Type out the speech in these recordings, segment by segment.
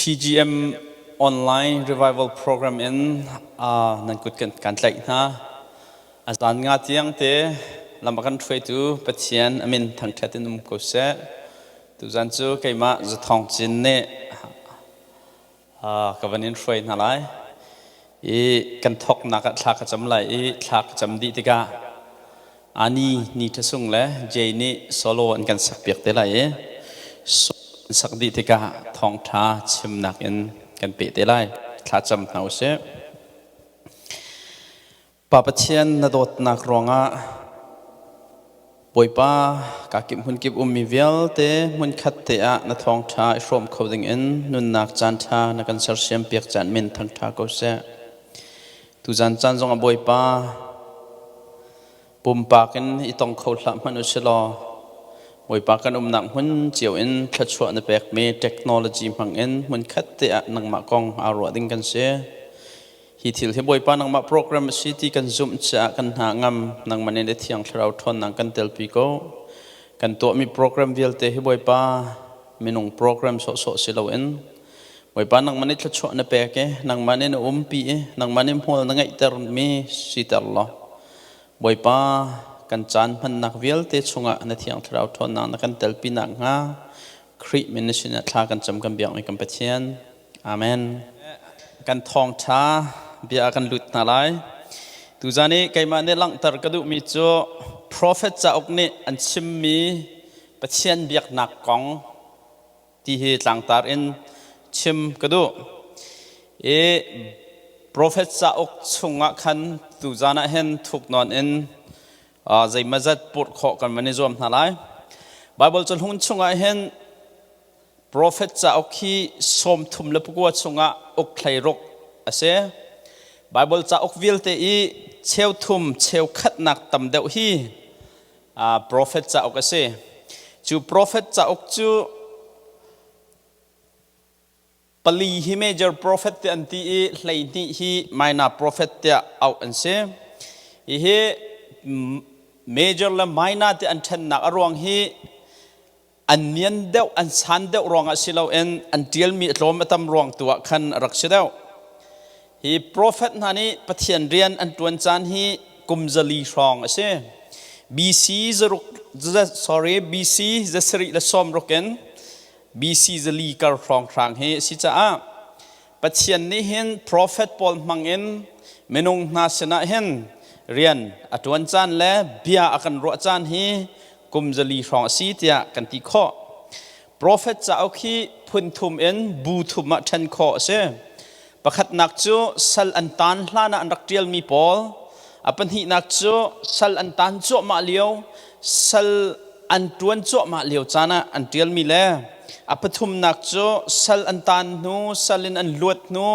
PGM online revival program in nan kut kan tlai na azan nga tiang te lamakan threi tu pathian amin thang thatin ko se tu zan chu keima zathawngcin ne kavanin threi na lai e kan thok na ka thla ka cham lai e thla ka cham di tika ani ni thasung le je ni solo an kan sak piak te lai e sak di tika thong tha chim nak in kan pe te lai thla cham nau se pa pathian na dot nak ronga boipa ka kim hun kip mi vel te mun khat te a na thong tha shrom khoding in nun nak chan tha na kan sar siam piak chan min thang tha ko se tu jan chan jong a boipa pum pakin itong khawla manu selo boipa kan nak hun chiu in thachwa na pek me technology mang in mun khat te a nang ma kong aro ding kan se hi thil he boipa nang ma program city kan zoom cha kan ha ngam nang manen de thiang thrau thon nang kan tel pi ko kan to mi program vel te he boipa minung program so silo in boipa nang manen thachwa na pek e nang manen pi e nang manen hol na ngai ter me sitar lo boipa kan chan man nak vel te chunga na thiang thrau thon nang kan tel pi nak nga khri ministry na thla kan cham kan biak ni kan pathian amen kan thong tha bia kan lut na lai tu jani kaima ne lang tar kadu mi cho Profet Cauk ne an chim mi Pathian Biak nak kong ti hi tlang tar in chim kadu e Profet Cauk Chunga khan tu jana hen thuk non in zai mazat put kho kan mani zom na lai Bible chon hun chunga hen Profet Cauk hi som thum le pukwa chunga ok thlai rok ase Bible Cauk vil te i cheu thum cheu khat nak tam deuh hi Profet Cauk ase chu Profet Cauk chu pali hi major prophet te anti i hlai ni hi maina prophet te au an se hi major la maina te an than nak arwang hi an nian deuh an san deuh rong asilo en an tial mi tlom atam rong tua khan rak sedeu hi prophet nani pathian rian an tuan chan hi kumzali rong ase BC zasri la som roken BC zali kar rong rang he si cha a pathian ni hen prophet pol mangin menung na sena hen rian atuan chan le bia akan ro chan hi kumzali rong si tia kan ti kho Profet Cauk hi phun thum en bu thum ma than kho se pakhat nak chu sal an tan hlana an raktial mi pol apan hi nak chu sal an tan cho ma leo sal an tuan cho ma leo chana an tial mi le apathum nak chu sal an tan nu salin an luat nu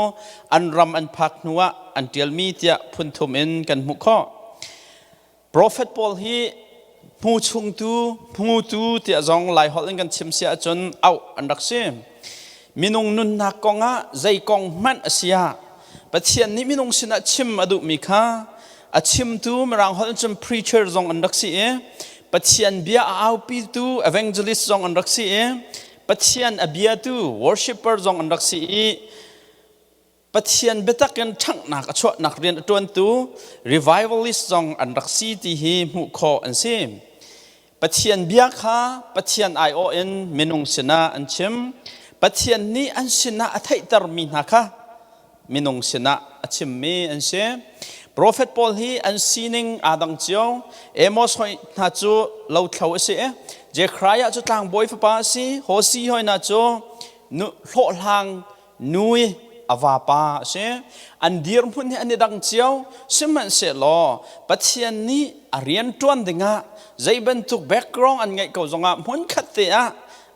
an ram an phak nuwa an tial mi tia phun thum en kan mu kho Prophet Paul hi mu chung tu tia zong lai hol kan chim sia chon au an rak se minung nun na konga zai kong man asia pathian ni minung sina chim adu mi kha a chim tu marang hol chum preacher zong an rak si e pathian bia au pi tu evangelist zong an rak si e pathian abia tu worshipper zong an rak si e pathian betakan thang nak achwa nak rian tuan tu revivalist zong an rak si ti hi mu kho an sim Pathian Biak ha pathian ION minung sina an chim pathian ni an sina athai tar mi na kha minung sina achim mi an se Prophet Paul hi an sining adang chiao emos hoi na chu lo thlau ase Zechariah chu tlang boy fa pa si Hosi hoi na chu nu hlo hlang nui awa pa se an dir mun ni an dang chiao siman se lo pathian ni arian tuan dinga zai ban tuk background an ngai ko zonga mun khat te a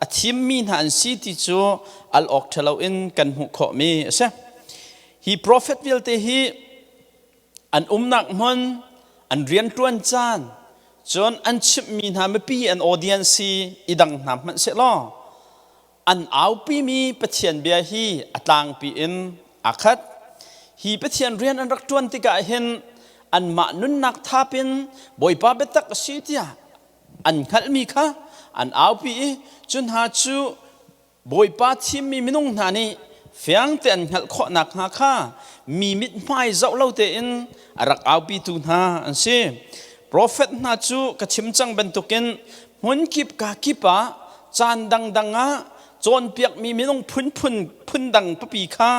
athim mi na an si ti chu al ok thalo in kan hu kho mi se hi prophet vil te hi an nak mon an rian tuan chan chon an chip mi na me pi an audience idang nam man se lo an au pi mi pathian bia hi atlang pi in akhat hi pathian rian an rak tuan tika hen an ma nun nak thapin boipa betak sitia an khal mi kha an au pi chun ha chu boipa thim mi minung na ni เฟียงเตียนหัลข้อนักหาข้ามีมิดไม่เจ้าเล่าเตียนรักเอาปีตุนาอันเช่โปรเฟตนาจูกระชิมจังเป็นตุกินมุนกิบกากิปะจานดังะจนเปียกมีมินงพุนดังปปีข้า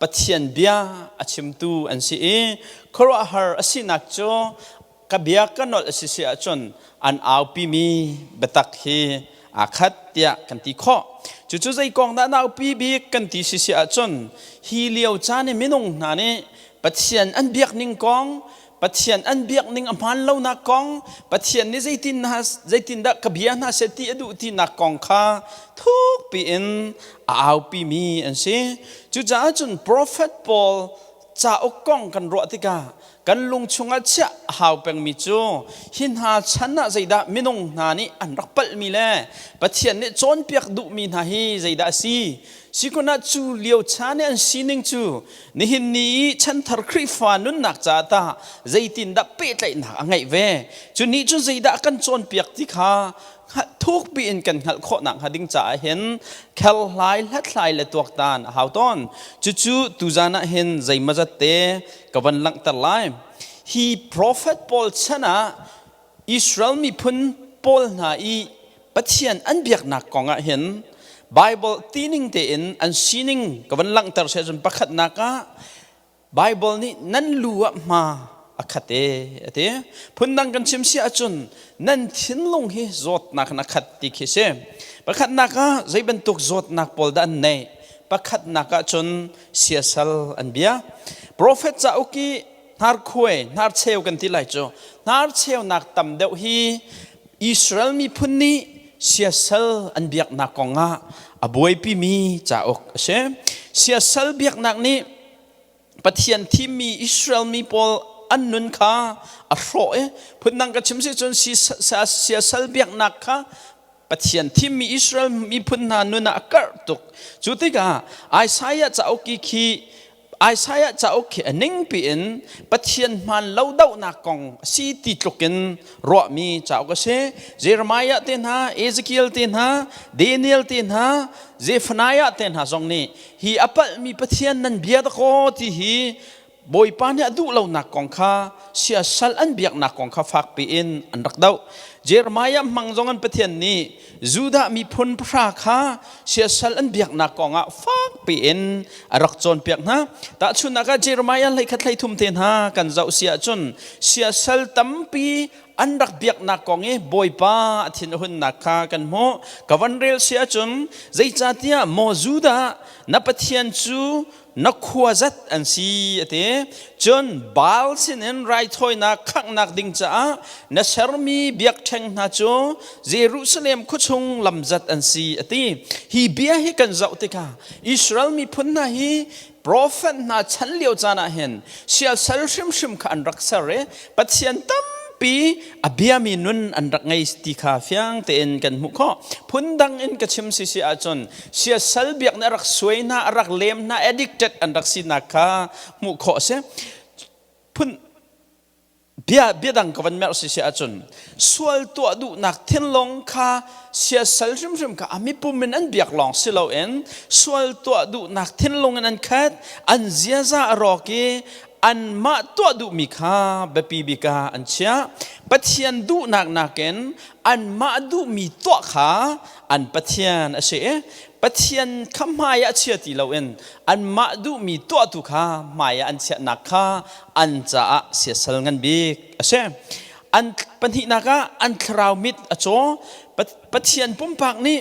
ปะเทียนเบียอาชิมตูอันเช่ครัวหาอสินักโจกเบียกันนอลสิเสียจนอันเอาปีมีเบตักเฮอาคัดเตียกันตีข้อจู่ๆใจกองด้านเอาปีบีกันตีสิเสียจนฮีเลียวจานมินงนานี่ปะเทียนอันเบียกนิ่งกองปะเทียนอันเบียกนิ่งอภันเล่านักกองปะเทียนนี่ใจตินดักกบียนาเสตีอดูที่นักกองข้าทุกปีอินเอาปีมีอันเช่จู่ๆจน Prophet Paul จะอกกองกันรอติกากันลุงชงอาเชะหาวเป็งมิจูหินหาชนะใจดามินงนานี่อันรักเปิลมีแลปะเทียนนี่จนเปียกดุมีนาฮีใจดาสิคนน่าจูเลียวชาเนี่ยอันซีนิงจูนี่หินนี้ฉันทาร์คริฟานุนนักจ่าตาใจตินดับเปิดเลยนักไงเวจุนี้จุใจดากันจนเปียกที่ขาทุกปีนกันหัดข้อหนักหัดดิ้งจ่าเห็นแคลไลและไลและตัวตานหาวต้นจู่ๆตุจานะเห็นใจมาจัดเตะกับวันหลังตะไลฮีโปรเฟตปอลชนะอิสราเอลมีพุนปอลนาอีปะเทียนอันเบียกหนักกองเห็นไบเบิลตีนิงเตอินอันซีนิงกับวันหลังตะเสจนประคัดนักไบเบิลนี่นั่นลัวมาอคัดเตพุนดังกันชิมเสียจนนั่นทิ้งลงให้จดนักนักขัดติคิเซประคัดนักใจเป็นตุกจดนักปอลดันเนประคัดนักจนเสียสัลอันเบียโปรเฟตจะอุกีนาร์คุยนาร์เชลกันที่ไรโจนาร์เชลนักตำเดียวฮีอิสราเอลมีพุนนี้เสียสัลอันเบียกนักกงอาบวยปีมีจะอกเสียสัลเบียกนักนี้ปะเทียนที่มีอิสราเอลมีปอลอันนุนข้าอโรพุนนังกระชิมเสียจนเสียสัลเบียกนักข้าปะเทียนที่มีอิสราเอลมีพุนนานุนอักรตุกจุดที่กาไอซายะจะโอกิคีไอซายะจะโอเคนิงปีนปะเทียนมันเล่าดาวนักกองสีติดลุกินรอมีจะโอเคเซเจอร์มายะเต็นหาเอเซคิเอลเต็นหาเดเนียลเต็นหาเจฟนายะเต็นหาตรงนี้ฮีอัปเปิลมีปะเทียนนั้นเบียดโคที่ฮีบอยปานเนี่ยดูเราหนักกองข้าเสียสัลอันเบียกหนักกองข้าฝากปีอินอันรักดาวเจอร์มายะมังจงอันปะเทียนนี้จูดามีพลพระข้าเสียสัลอันเบียกหนักกองฝากปีอินรักจนเปียกนะแต่ชุนนักเจอร์มายะเลยคัดเลยทุ่มเทนหากันเจ้าเสียจนเสียสัลตั้มปีอันรักเบียกนักกองบอยป้าทิ้งหุ่นนักข้ากันโมกับวันเรียลเสียจนใจจัดเนี่ยโมจูดานับปะเทียนจูนักขวาจัดอันซีเตจนบาลสินไรถอยนักขังนักดิ่งจ้านัชรมีเบียกเชงนาโจเยรูซาเล็มคุชงลำจัดอันซีเตฮีเบียให้กันเจ้าติกาอิสราเอลมีพุนนาฮีโปรเฟตนาฉันเลียวจานาเห็นเสียสัลชิมขันรักษาเรปัจเจียนตั้มปีอภิยามีนุนอันรักไงสติขาฟังเตนกันมุขพุนดังอินกระชิมสิอาจนเสียสัลเบียกนรักสวยน่ารักเลมน่า addicted อันรักสินักขามุขเสพุนเบียดังกับวันเมื่อสิอาจนสวลตัวดูนักเทนลงขาเสียสัลชิมขาอามิปุ่มมันอันเบียกลองสิเราเอ็นสวลตัวดูนักเทนลงอันคัดอันเจียซารอเกอันมาตัวดูมิข้าเบปีบิกาอันเชียปะเทียนดูนักเอ็นอันมาดูมีตัวขาอันปะเทียนเสปะเทียนขมายะเชียติเราเอ็นอันมาดูมีตัวตุขามายะอันเชียนักขาอันจะเสียสละเงินบิกเสอันปัญหานักอันคราวมิดอโจปะเทียนปุ่มปากนี้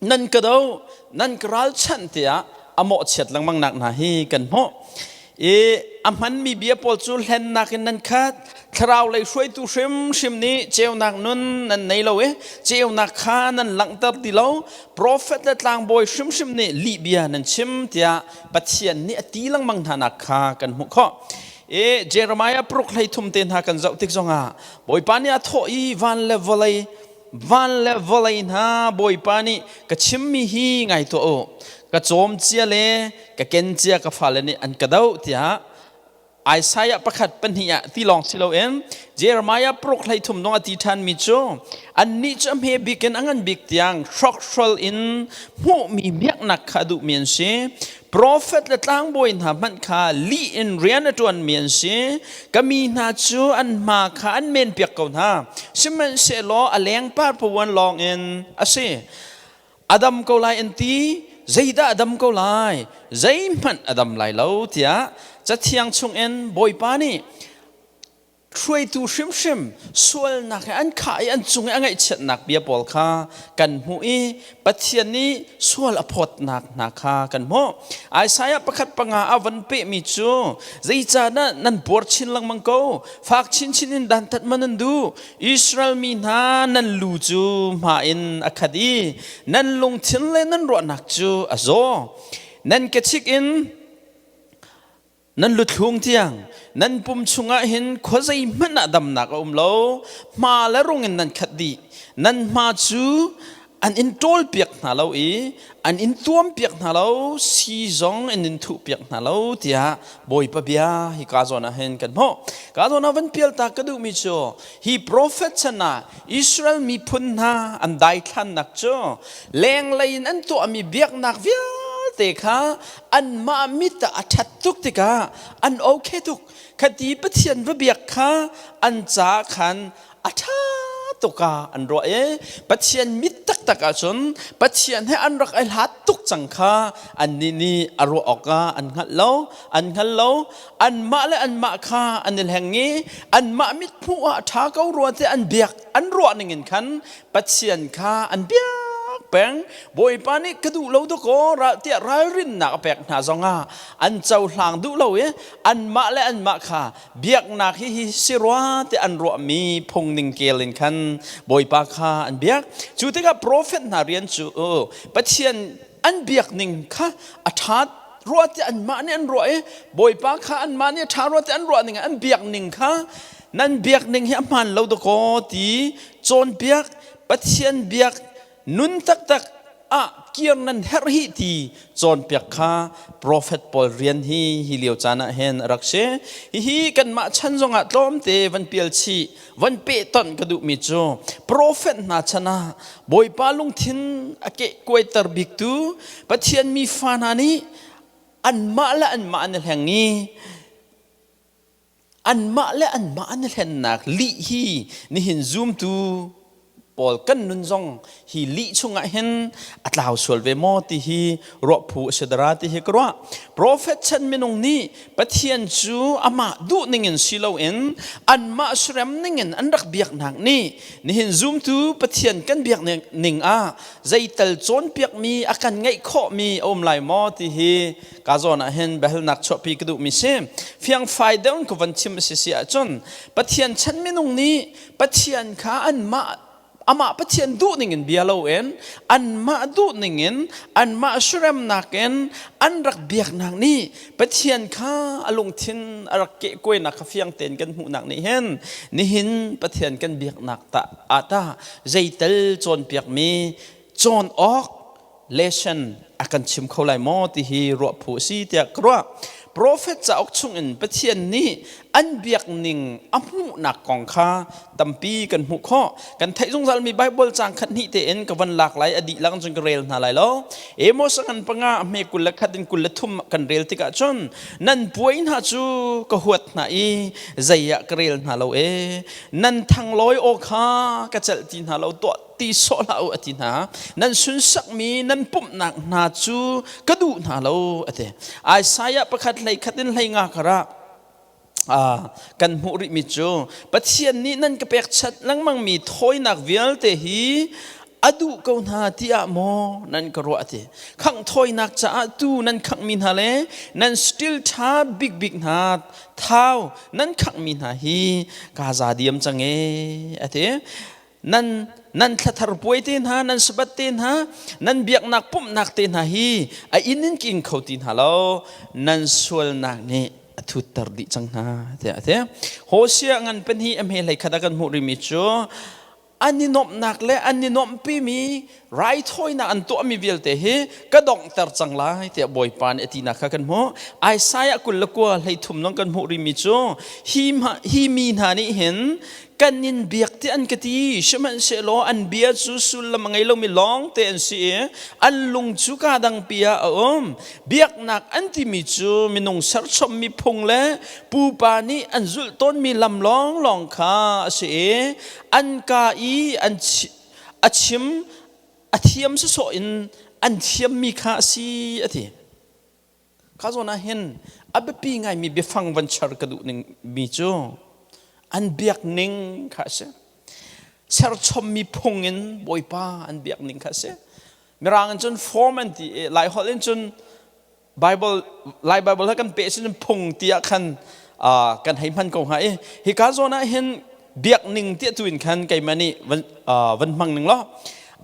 นั่นก็ดูนั่นกราลชันเตียอโมเฉียดลังมังนักนาฮีกันโมอามันมีเบียปอลจูเห็นนักนันคัดคราวเลยช่วยตุชิมนี้เจ้านักนุนนั่นในเราเจ้านักข้านั่นหลังตัดดีเราโปรเฟตและต่างบอยชิมนี้ลิเบียนั่นชิมเตียปัจเจียนนี้ตีลังมังธนักข้ากันหุกข้อเจอร์มายาปลุกให้ทุ่มเทนหากันเจ้าติ๊กซงาบอยปานีทออีวันเลเวลนะบอยปานีก็ชิมมีฮีไงตัวก็โจมเจียเลยก็เกนเจียก็ฟาเลนี่อันกระดาวที่ฮะ ไอซายะประคัดปัญหาที่ลองสิเราเองเจเรมายาปลุกให้ทุ่มน้องอธิษฐานมิจูอันนี้จะมีบิกันอันบิกเตียงช็อกชอลอินผู้มีเมียกนักขาดุเมียนเชProphet และตั้งบอยนามันขาลีอินเรียนตัวอันเมียนเชก็มีนาจูอันมาขาอันเมนเปียกเก่าหน้าชิมันเชลออเลียงปาดพวันลองเอ็นอาเซอดัมเกาไลเอ็นตีใจดาอดัมเกาไลใจมันอดัมไลเล่าเถียจะเทียงชงเอ็นบอยปานี่ช่วยตูชิมส่วนนักอันขายอันจุงอันไงเช็ดนักเบียบอลคากันหูอีปัจจัยนี้ส่วนอภดนักคากันโมไอ้สายประคัดปังอาวันเปมิจูใจจานั่นปวดชินลังมังโกฝากชินอินดันตัดมันดูอิสราเอลมีนานั่นลูจูมาอินอคดีนั่นลงทิ้งเลยนั่นรอนักจูอโซนั่นกระชิกอินนั่นลุดลงเตียงนั่นปุ่มชุงะเห็นขวาใจมันดำหนักโลมาแล้วรงเงินนั่นคดีนั่นมาจูอันอินโตลเปียกนาเราอันอินตัวมเปียกนาเราซีจงอันอินทุเปียกนาเราเตียบอยปะเบียฮิกาโซนาเห็นกันโมกาโซนาวันเปียลตากระดูมิโจฮีโปรเฟตชนะอิสราเอลมีพุนนาอันได้ทันนักโจแรงเลยอันตัวมีเบียกนักเวียเตค่ะอันมามิตรอัจตุกติกาอันโอเคทุกคดีปะเทียนวเบียกค่ะอันจาขันอัจตุกาอันรอปะเทียนมิตรตักจนปะเทียนให้อันรักไอหัดตุกจังค่ะอันนี้อารออกาอันหัดเล่าอันมาและอันมาค่ะอันนี้แห่งนี้อันมามิตรผู้อาท้าเขารัวแต่อันเบียกอันรัวหนึ่งขันปะเทียนค่ะอันเบียกแปงบอยปานี่กระดูเราตุกโกระเตียรายรินนักแปกนาซองอันเจ้าหลังดูเราอันมาและอันมาค่ะเบียกนักฮิสิรัวแต่อันรัวมีพงนิงเกลินคันบอยปาค่ะอันเบียกจูติกาโปรเฟตนาเรียนจูปัจเจียนอันเบียกนิงค่ะอัฐารัวแต่อันมาเนี่ยอันรัวบอยปาค่ะอันมาเนี่ยทารัวแต่อันรัวนิงอันเบียกนิงค่ะนั่นเบียกนิงเฮียมันเราตุกโกตีโจนเบียกปัจเจียนเบียกนุนตักเกียร์นั้นเฮรฮิตีจนเปียกข้า Prophet ปอลเรียนฮีเลียวจานะเห็นรักเชฮีกันมาชันจงอัดล้อมเตวันเปียลชีวันเปตันกระดูมิโจ Prophet นาชนะบอยปาลุงทินอเกกวยตร์บิกตูปะเทียนมีฟานานีอันมาและอันมาอันแห่งนี้อันมาและอันมาอันแห่งนักลีฮีนี่เห็นซูมตูปอลกันนุนจงฮีลิชุงะเห็นอัตลาวสวลเวโมติฮีรอผู้เสดราติฮีกรัว Prophet ฉันเมนงนี้ปะเทียนจูอามาดูนิงินสิโลเอ็นอันมาสรมนิงินอันรักเบียกหนักนี่นี่เห็นซูมตูปะเทียนกันเบียกนิงใจตัลจนเบียกมีอาการไงข้อมีอมไลมอติฮีกาโซนะเห็นเบลนักชอบปีกระดูมิเซเพียงไฟเดินกวันชิมเสียจนปะเทียนฉันเมนงนี้ปะเทียนข้าอันมาอามาปะเทียนดูนิงินเบียโลเอ็นอันมาดูนิงินอันมาสุรมนักเอ็นอันรักเบียกนักนี่ปะเทียนข้าอลงทินรักเกะกวยนักเฟียงเต็นกันหูนักนี่เห็นนี่เห็นปะเทียนกันเบียกนักตาอาตาใจเตลจนเบียกมีจนออกเลชันอากันชิมเขาไลมอที่ฮีรัวผู้ซีเตียกรัวProphet Cauk Chungปะเทียนนี้อันเบียกนิงอมุนักกองข้าตัมปีกันหุข้อกันไทยจงzalมีไบเบิลจางขันนิเตเอ็นกับวันหลากหลายอดีตหลังจนกระเรลนาไหลแล้วโมสังกันปังอาเมกุลละขัดินกุลละทุ่มกันเรลติกาจนนั่นป่วยน่าจูก็หัวหน้าใจอยากเรลนาเรานั่นทางลอยโอคากระเจลตินาเราตัวตีโซลาอตินานั่นสุนสักมีนั่นปุ่มหนักนาจูกระดูนาเราไอสายประคัดไหลขัดินไหลงากระกันมุริมิจูปัจเจียนนี้นั่นก็เปียกชัดลังมังมีถอยนักเวียลเตหีอดูกาวนาที่อะโมนั่นก็รัวเตขังถอยนักจะอดูนั่นขังมินฮาเลนั่นสติลท่าบิ๊กนาเท้านั่นขังมินฮาฮีกาซาเดียมจังนั่นทัดป่วยเต็นหานั่นสบัดเต็นหานั่นเบียกนักปุ่มนักเต็นหาฮีไอ้อินนินกินเขาเต็นหาเรานั่นส่วนนักเนี่ยทุตรดิจังหาโฮเซียงันเป็นฮีเอ็มเฮลัยขัดกันมุริมิจู อันนี้นบหนักและอันนี้นบปีมีไรถ้อยนักอันตัวมีเวลเตะเฮก็ดองแต่จังไรแต่บ่อยปานเอตินักกันโมไอสายกุลละกัวให้ทุ่มน้องกันโมริมิโจฮีมีนานี่เห็นกันนินเบียกที่อันกตีชมันเชโลอันเบียจูสุลละมังไงเรามีลองเตอันเสียอันลุงจูกาดังเปียเบียกหนักอันที่มีจูมีนงสารชมมีพงและปูปานี่อันจุลต้นมีลำลองลองคาเสียอันกาอีอันอาชิมอาเทียมสุดอินอันเทียมมีค่าสีอาทิข้าโซน่าเห็นอับปีไงมีเบฟังวันชาร์กระดูนึงมีจูอันเบียกนิ่งข้าเสเชอร์ชมมีพงอินบ่อยป้าอันเบียกนิ่งข้าเสมีร่างจนฟอร์มันที่หลายคนจนไบเบิลหลายไบเบิลให้กันเปะจนพงที่กันกันให้มันกงหายฮิข้าโซน่าเห็นเบียกนิ่งที่ตัวอินคันไกมันนี่วันมังหนึ่งล้อ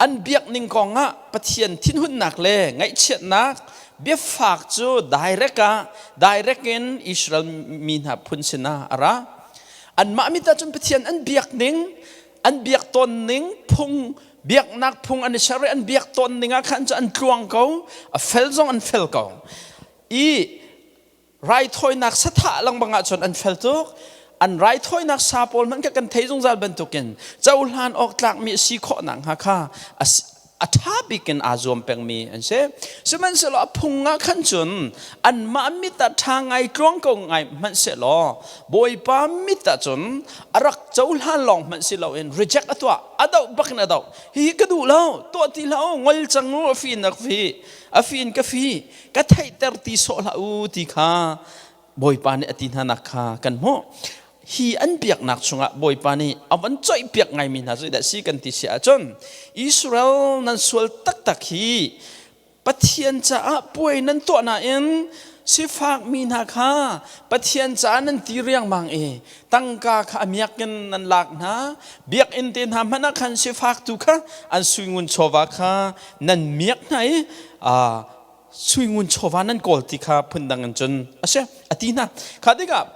อันเบียกนิ่งกองอ่ะปะเทียนทิ้นหุ่นหนักเลยไงเช็ดนักเบียฝากจูdirect in อิสราเอลมีนับพุนชนะอะไรอันมามิตาจนปะเทียนอันเบียกนิ่งอันเบียกตนนิ่งพุงเบียกนักพุงอันนี้เชอร์อันเบียกตนนิ่งอ่ะขันจะอันกลวงเขาเฟลซองอันเฟลเขาไรถอยนักสถาลังบังอาจจนอันเฟลตุกอันไรถ้อยนักซาปอลมันก็กันเทจงจัลบันตุกินเจ้าหลานออกจากมีสีข้อหนังฮะค่ะอัฐาบิกินอาจวมเป็งมีอันเช่สมันเสลอพุงงะขันจุนอันมามิตรทางไงกลวงกงไงมันเสลอบอยปามิตรจุนอรักเจ้าหลานลองมันเสลอเอง reject ตัวอดาวบักนาดาวฮีก็ดูแล้วตัวที่แล้วงอลจังงูฟีนักฟีกฟีก็ไทยเตอร์ตีโซลาอูติค่ะบอยปานี่อตินานักค่ะกันโมฮีอันเปียกหนักชงะบ่อยปานี่เอาวันใจเปียกไงมีนะจุดเด็ดสิกันที่เสียจนอิสราเอลนั้นสวลตักฮีปะเทียนจ้าป่วยนั้นตัวน่ะเองสิฝากมีนาคาปะเทียนจ้านั้นตีเรียงบางตั้งกาขามยักกันนั้นหลักนะเบียกอินเตนหามันนักขันสิฝากตุค่ะอันสุยงุนโชวาคานั้นเมียกไหนสุยงุนโชวานั้นกอลติคาพุ่นดังกันจนอาเช่อตินะข้าดีกับ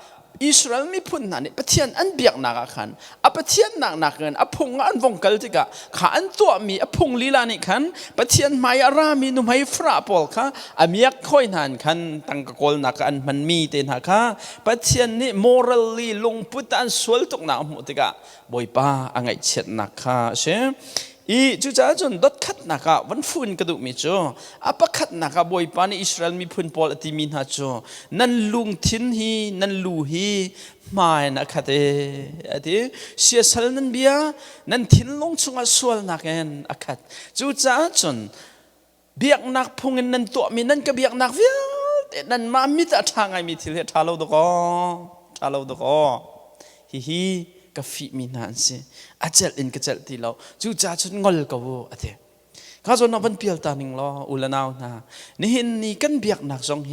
อิสราเอลมีพุ่นนั่นปะเทียนอันเบียกนักขันปะเทียนนักเงินพงอันวงกัลติกะขาอันตัวมีพงลีลานิขันปะเทียนไม่อารามีนุ่มให้ฟราปอลค่ะมียักค่อยนานขันตั้งกอลนักอันมันมีเต็นหักค่ะปะเทียนนี่มอรัลลีลงพุทธอันสวลตุกนักมุติกะบ่อยป้าอังไงเช็ดนักค่ะเช่จุจ้าจนดดขัดนักวันฝุ่นกระดูกมิจ่อปะขัดนักบ่อยปานอิสราเอลมีพุ่นปอลติมินฮัจ่อนั่นลุงทินฮีนั่นลูฮีมาเนักขัดที่เสียสละนั่นเบียนั่นทินลงชงสวลนักเองอักขัดจุจ้าจนเบียกนักพงเงินนั่นตัวมีนั่นก็เบียกนักเวียแต่นั่นมามิตรทางไงมีทิเลทาโลดก็ฮีกฟีมีนานสิอาเจลอินกเจลที่เราจู่จ้าจนงอลกับวัวเถอะข้าจนนับเป็นเปียลตานิงล้ออุลนาวนะนี่เห็นนี่กันเบียกหนักจงเฮ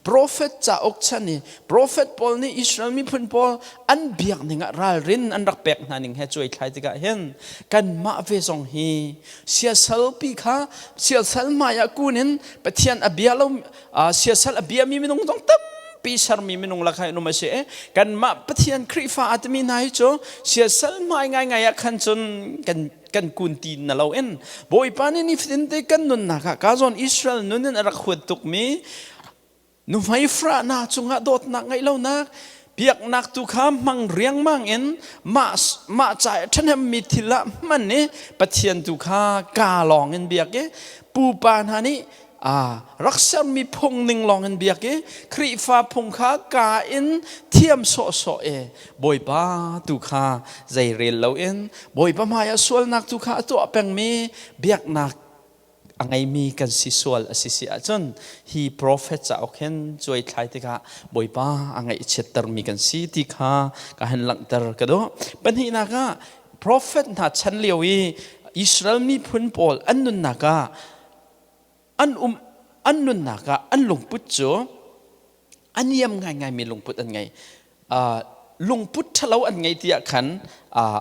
Profet Cauk Chungนี่ Profet Paulนี่อิสราเอลมีพุ่น Paul อันเบียกนี่งะรัลรินอันรักเปียกนั่นนิงให้ช่วยใครที่กะเห็นกันมาเวจงเฮเสียสลปีค่ะเสียสลมายากูนินปะเทียนอเบียเราเสียสลอเบียมีมินงต้องตั้มปีชาร์มีมินงลักให้นุมาเสกันมาปะเทียนคริฟ้าอัตมีนายโจเสียสลมาง่ายขันจนกันกุนตีนเราเอ็นบ่อยปานี่นิฟินเตกันนุนนักกาจอนอิสราเอลนุนรักขวดตุกมีนุไม่ฟรานาจงอาโดดนักไงเล่านักเปียกนักตุคามมังเรียงมังเอ็นมาใจฉันมีทิละมันนี่ปะเทียนตุคากาลองเอ็นเบียกปูปานฮานี่รักษามีพงหนึ่งลองเงินเบียกครีฟ้าพงค้ากาอินเทียมโซบ่อยป้าตุขาใจเรียนเราเอ็นบ่อยป้ามายาสวลนักตุขาตัวแปงมีเบียกนักอังไงมีกันสิสวลสิสิอาจนฮีโปรเฟตจะเอาเข็นช่วยใครติกะบ่อยป้าอังไงเชิดตรมีกันสิติกะกะเห็นหลังตรกระโดเป็นที่นักะโปรเฟตนัดฉันเลี้ยวอิสราเอลมีพุ่นปอลอันนุนนักะอันนุนนักอันลงพุทธโจอันยำไงมีลงพุทธอันไงลงพุทธเราอันไงที่ขัน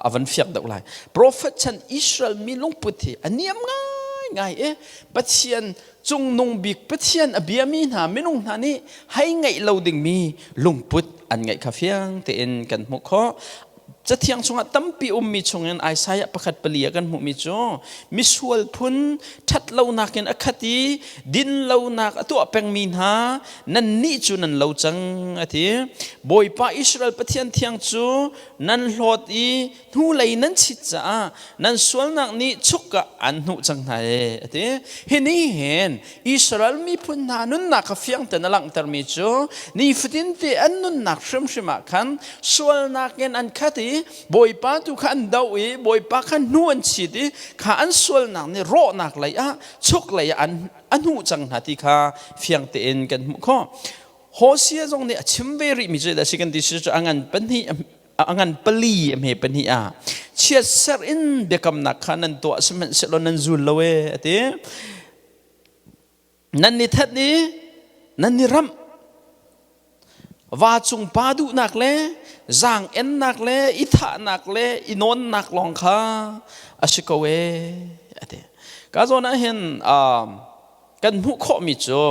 อวันเฟียกดอกไม้โปรเฟตชันอิสราเอลมีลงพุทธอันยำไงปะเทียนจงนงบิกปะเทียนอเบียมีนาไม่นงนานี่ให้ไงเราดึงมีลงพุทธอันไงข้าเฟียงเต็นกันมุขโ จะเที่ยงชงตั้มปีมีชงเงินไอซายประคัดเปลี่ยกันหมุมิจ่อมิสวลพุนทัดเล่านักเงินอคติดินเล่านักตัวเป็งมีนานั่นนี่จูนั่นเล่าจังอธิบอยป้าอิสราเอลปะเทียนเที่ยงจูนั่นหลอดอีหูเลยนั่นชิดจ้านั่นส่วนนักนี้ชุกกะอันหูจังไหนอธิเห็นนี่เห็นอิสราเอลมีพุนนานุนนักเฟียงแต่นั่งตรมิจ่อนี่ฟิดินที่อันนุนนักชิมมาคันส่วนนักเงินอันคติบอยป้าทุกขันดาวอีบอยป้าขันนวลชีดิข้าอันส่วนนักนี่รอนักเลยชุกเลยอันหูจังหาที่ข้าเฟียงเต็นกันข้อโฮเซียตรงนี้ชิมเวริมิจได้สิกันที่สุดอังปันที่อังปลีเมปันที่เชียร์เซอร์อินเบกำนักขันนั่นตัวสมัยเสลนันจุลเวทีนั่นนิทัดนี้นั่นนิรำว่าจุงปาดูนักเลยจางเอ็นนักเลยอิทานักเลยอินนนักลองข้าอาชิกเวทีก็จะนั่นเห็นกันมุขมิจ่อ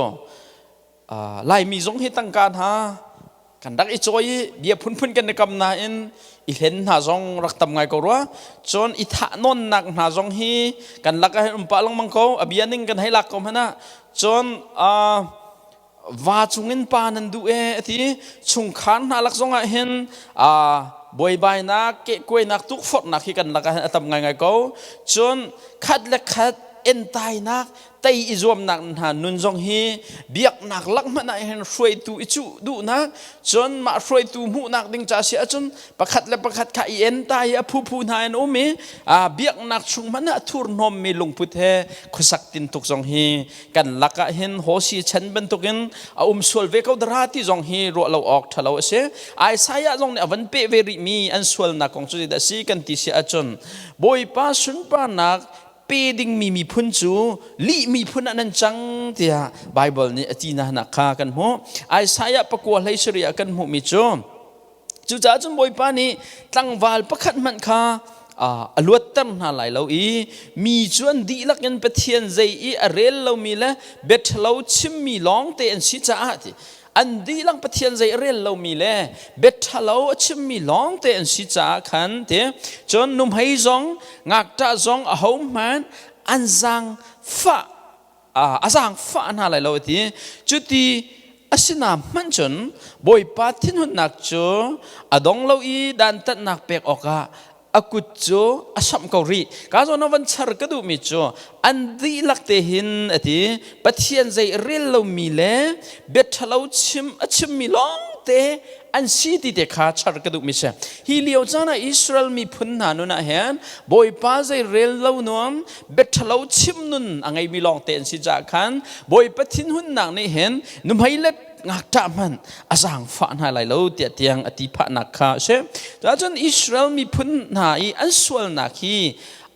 ไล่มีจงให้ตั้งการหากันดักอีจอยเดียพุ่นกันในกำนาอินอีเห็นหาจงรักตำไงก็รู้จนอิทานนนักหาจงฮีกันลักให้ปะลังมังเขาอภิญญานิ่งกันให้ลักก็มันนะจนว่าจุงอินปานันดูที่ชุงขันหาลักจงเห็นบอยใบนักเกะกวยนักทุกฟอดนักที่กันลักให้ตำไงก็จนคัดเล็กคัดเอ็นตายนักแต่อีจวมนักหานุนจงฮีเบียกนักลักมันไอเห็นช่วยตูอิจูดูนักจนมาช่วยตูมูนักดิ้งจ่าเสียจนประคัดและประคัดข้าเอ็นตายผู้นายนอมีเบียกนักชุงมันทุรนอมมีลงพุทธขุสักตินตุกจงฮีกันลักเห็นโหชีฉันเป็นตุกินส่วนเวกเอาดราที่จงฮีรัวเราออกทะเลาเสียไอสายจงเนี่ยวันเปเวริมีอันส่วนนักของจุดเดสีกันที่เสียจนบอยป้าสุนป้านักปีดิ่งมีพุนจูลีมีพุนอันจังเดียไบเบิลนี่จีน่านักขากันหัวไอสายประกวดเลยเฉลี่ยกันหัวมิจูจู่จ้าจนบอยปานี่ตั้งวาลประคัดมันขาลวดตั้งหาไหลเราอีมีจวนดีลักยันปะเทียนใจอีเรลเรามีละเบ็ดเราชิมมีร้องเตนชิจ้าที่อันดีลังปะเทียนใจเรียนเรามีเล่เบ็ดทะเลาชิมมีร้องเตนสิจ้าขันเตจนนุ่มให้จงงักตาจงเอาหมันอันจังฟ้าจางฟ้าอันอะไรเราที่จุดที่อาศินามันจนบอยปาทินหุนนักจูดงเราอีดันตัดนักเปกออกอากุจโจอาสัมกอรีก็จะนวันชาร์กดูมิจโจอันดีลักเตหินที่ปะเทียนใจเรียลเรามีเล่เบ็ดทะเลชิมมีลองเตอันซีติเดขาชาร์กดูมิเชฮิเลียวจานะอิสราเอลมีพุนนานุนะเห็นบอยป้าใจเรียลเรานวมเบ็ดทะเลชิมนุนอังไงมีลองเตอันซีจากขันบอยปะทินหุนนักนี่เห็นนุ่มให้เล็ดงักตามันอาจารย์ฝันอะไรเราเตียงอธิพนักข้าเช่แต่จนอิสราเอลมีพุนหาอีอันส่วนนักฮี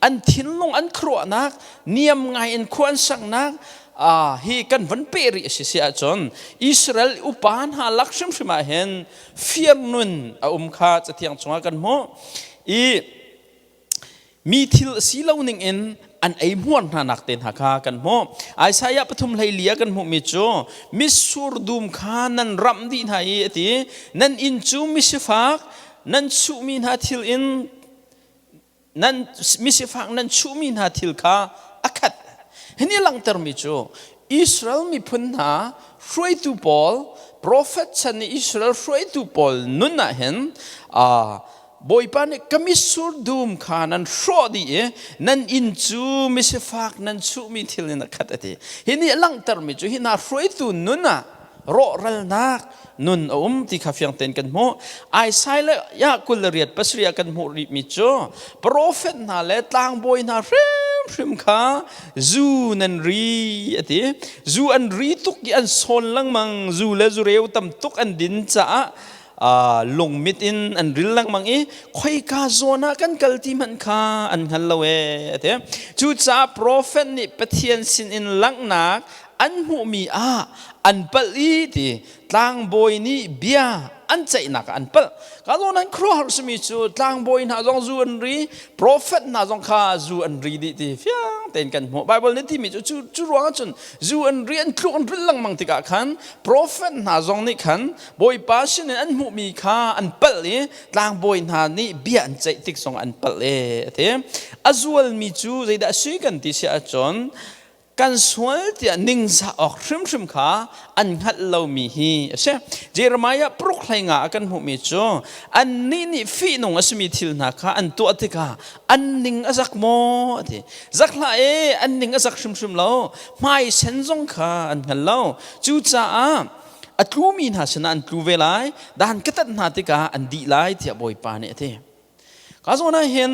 อันทิ้งลงอันครัวนักเนียมไงอันควรสั่งนักฮีกันวันเปรีเสียจนอิสราเอลอุปานหาลักษณ์มาเห็นฟียร์นุนข้าจะเที่ยงจงกันโมมีทิลสีเหล่านึงเองอันไอม้วนนักเต็นหักกันโมไอสายปฐุมไหเลียกันโมมิโจมิสูรดูมขานันรำดีนายตีนันอินจูมิสิฟักนันชูมินหาทิลอินนันมิสิฟักนันชูมินหาทิลข้าอักขัดเห็นนี่หลังเติมมิโจอิสราเอลมีพุนหาช่วยตูปอล Profet ชันอิสราเอลช่วยตูปอลนุ่นน่ะเห็นบอยปานก็มิสูรดูมขานันโชดีนันอินจูมิสิฟักนันชูมิทิลนักขัดตีเห็นนี่หลังเติมมิโจเห็นน่าช่วยตูนุ่นน่ะรอรัลนักนุนที่ข้าฟังเต็นกันโมไอไซเลอยากกุลเรียดปัสเรียกันโมริมิโจโปรเฟตน่าเล่ต่างบอยน่าริมข้าจูนันรีที่จูอันรีตุกยันโซนลังมังจูเลจูเรียวตั้มตุกอันดินจ้าลงมิดอินอันริลลังมังคอยกาโซนากันกัลติมันข้าอันฮัลโลเอที่จูจ้าโปรเฟตนี่ปะเทียนสินอินลังนัก อันหูมีอันเปลีที่ต่างบอยนี้เบียอันใจหนักอันเปลก็ตอนนั้นครัวสมิจูต่างบอยน่าจงจูอันรีโปรเฟตน่าจงข้าจูอันรีดีที่เฟียงเต็นกันหัวไบเบิลนี่ที่มีจูรัวจนจูอันรีอันคลุอันริลังมังติกาขันโปรเฟตน่าจงนี่ขันบอยป้าชินอันหูมีข้าอันเปลนี่ต่างบอยน่านี่เบียอันใจติกสงอันเปลเท่อาจูอันมีจูใจได้ช่วยกันที่เสียจนกันสวลที่นิ่งสะออกชิมขาอันหัดเรามีฮีใช่เจอร์มายาปลุกให้งากันหูมีจ้ออันนี้นี่ฟีนงอสมีทิลนักอันตัวติกาอันนิ่งอจักโมที่จักละอันนิ่งอจักชิมเราไม่เส้นจงขาอันหัดเราจู่จ้าอัตลูมีนาชนะอันตลูเวลายด้านกัตนาติกาอันดีไลที่บอยปานี่ที่ก็ส่วนนั้นเห็น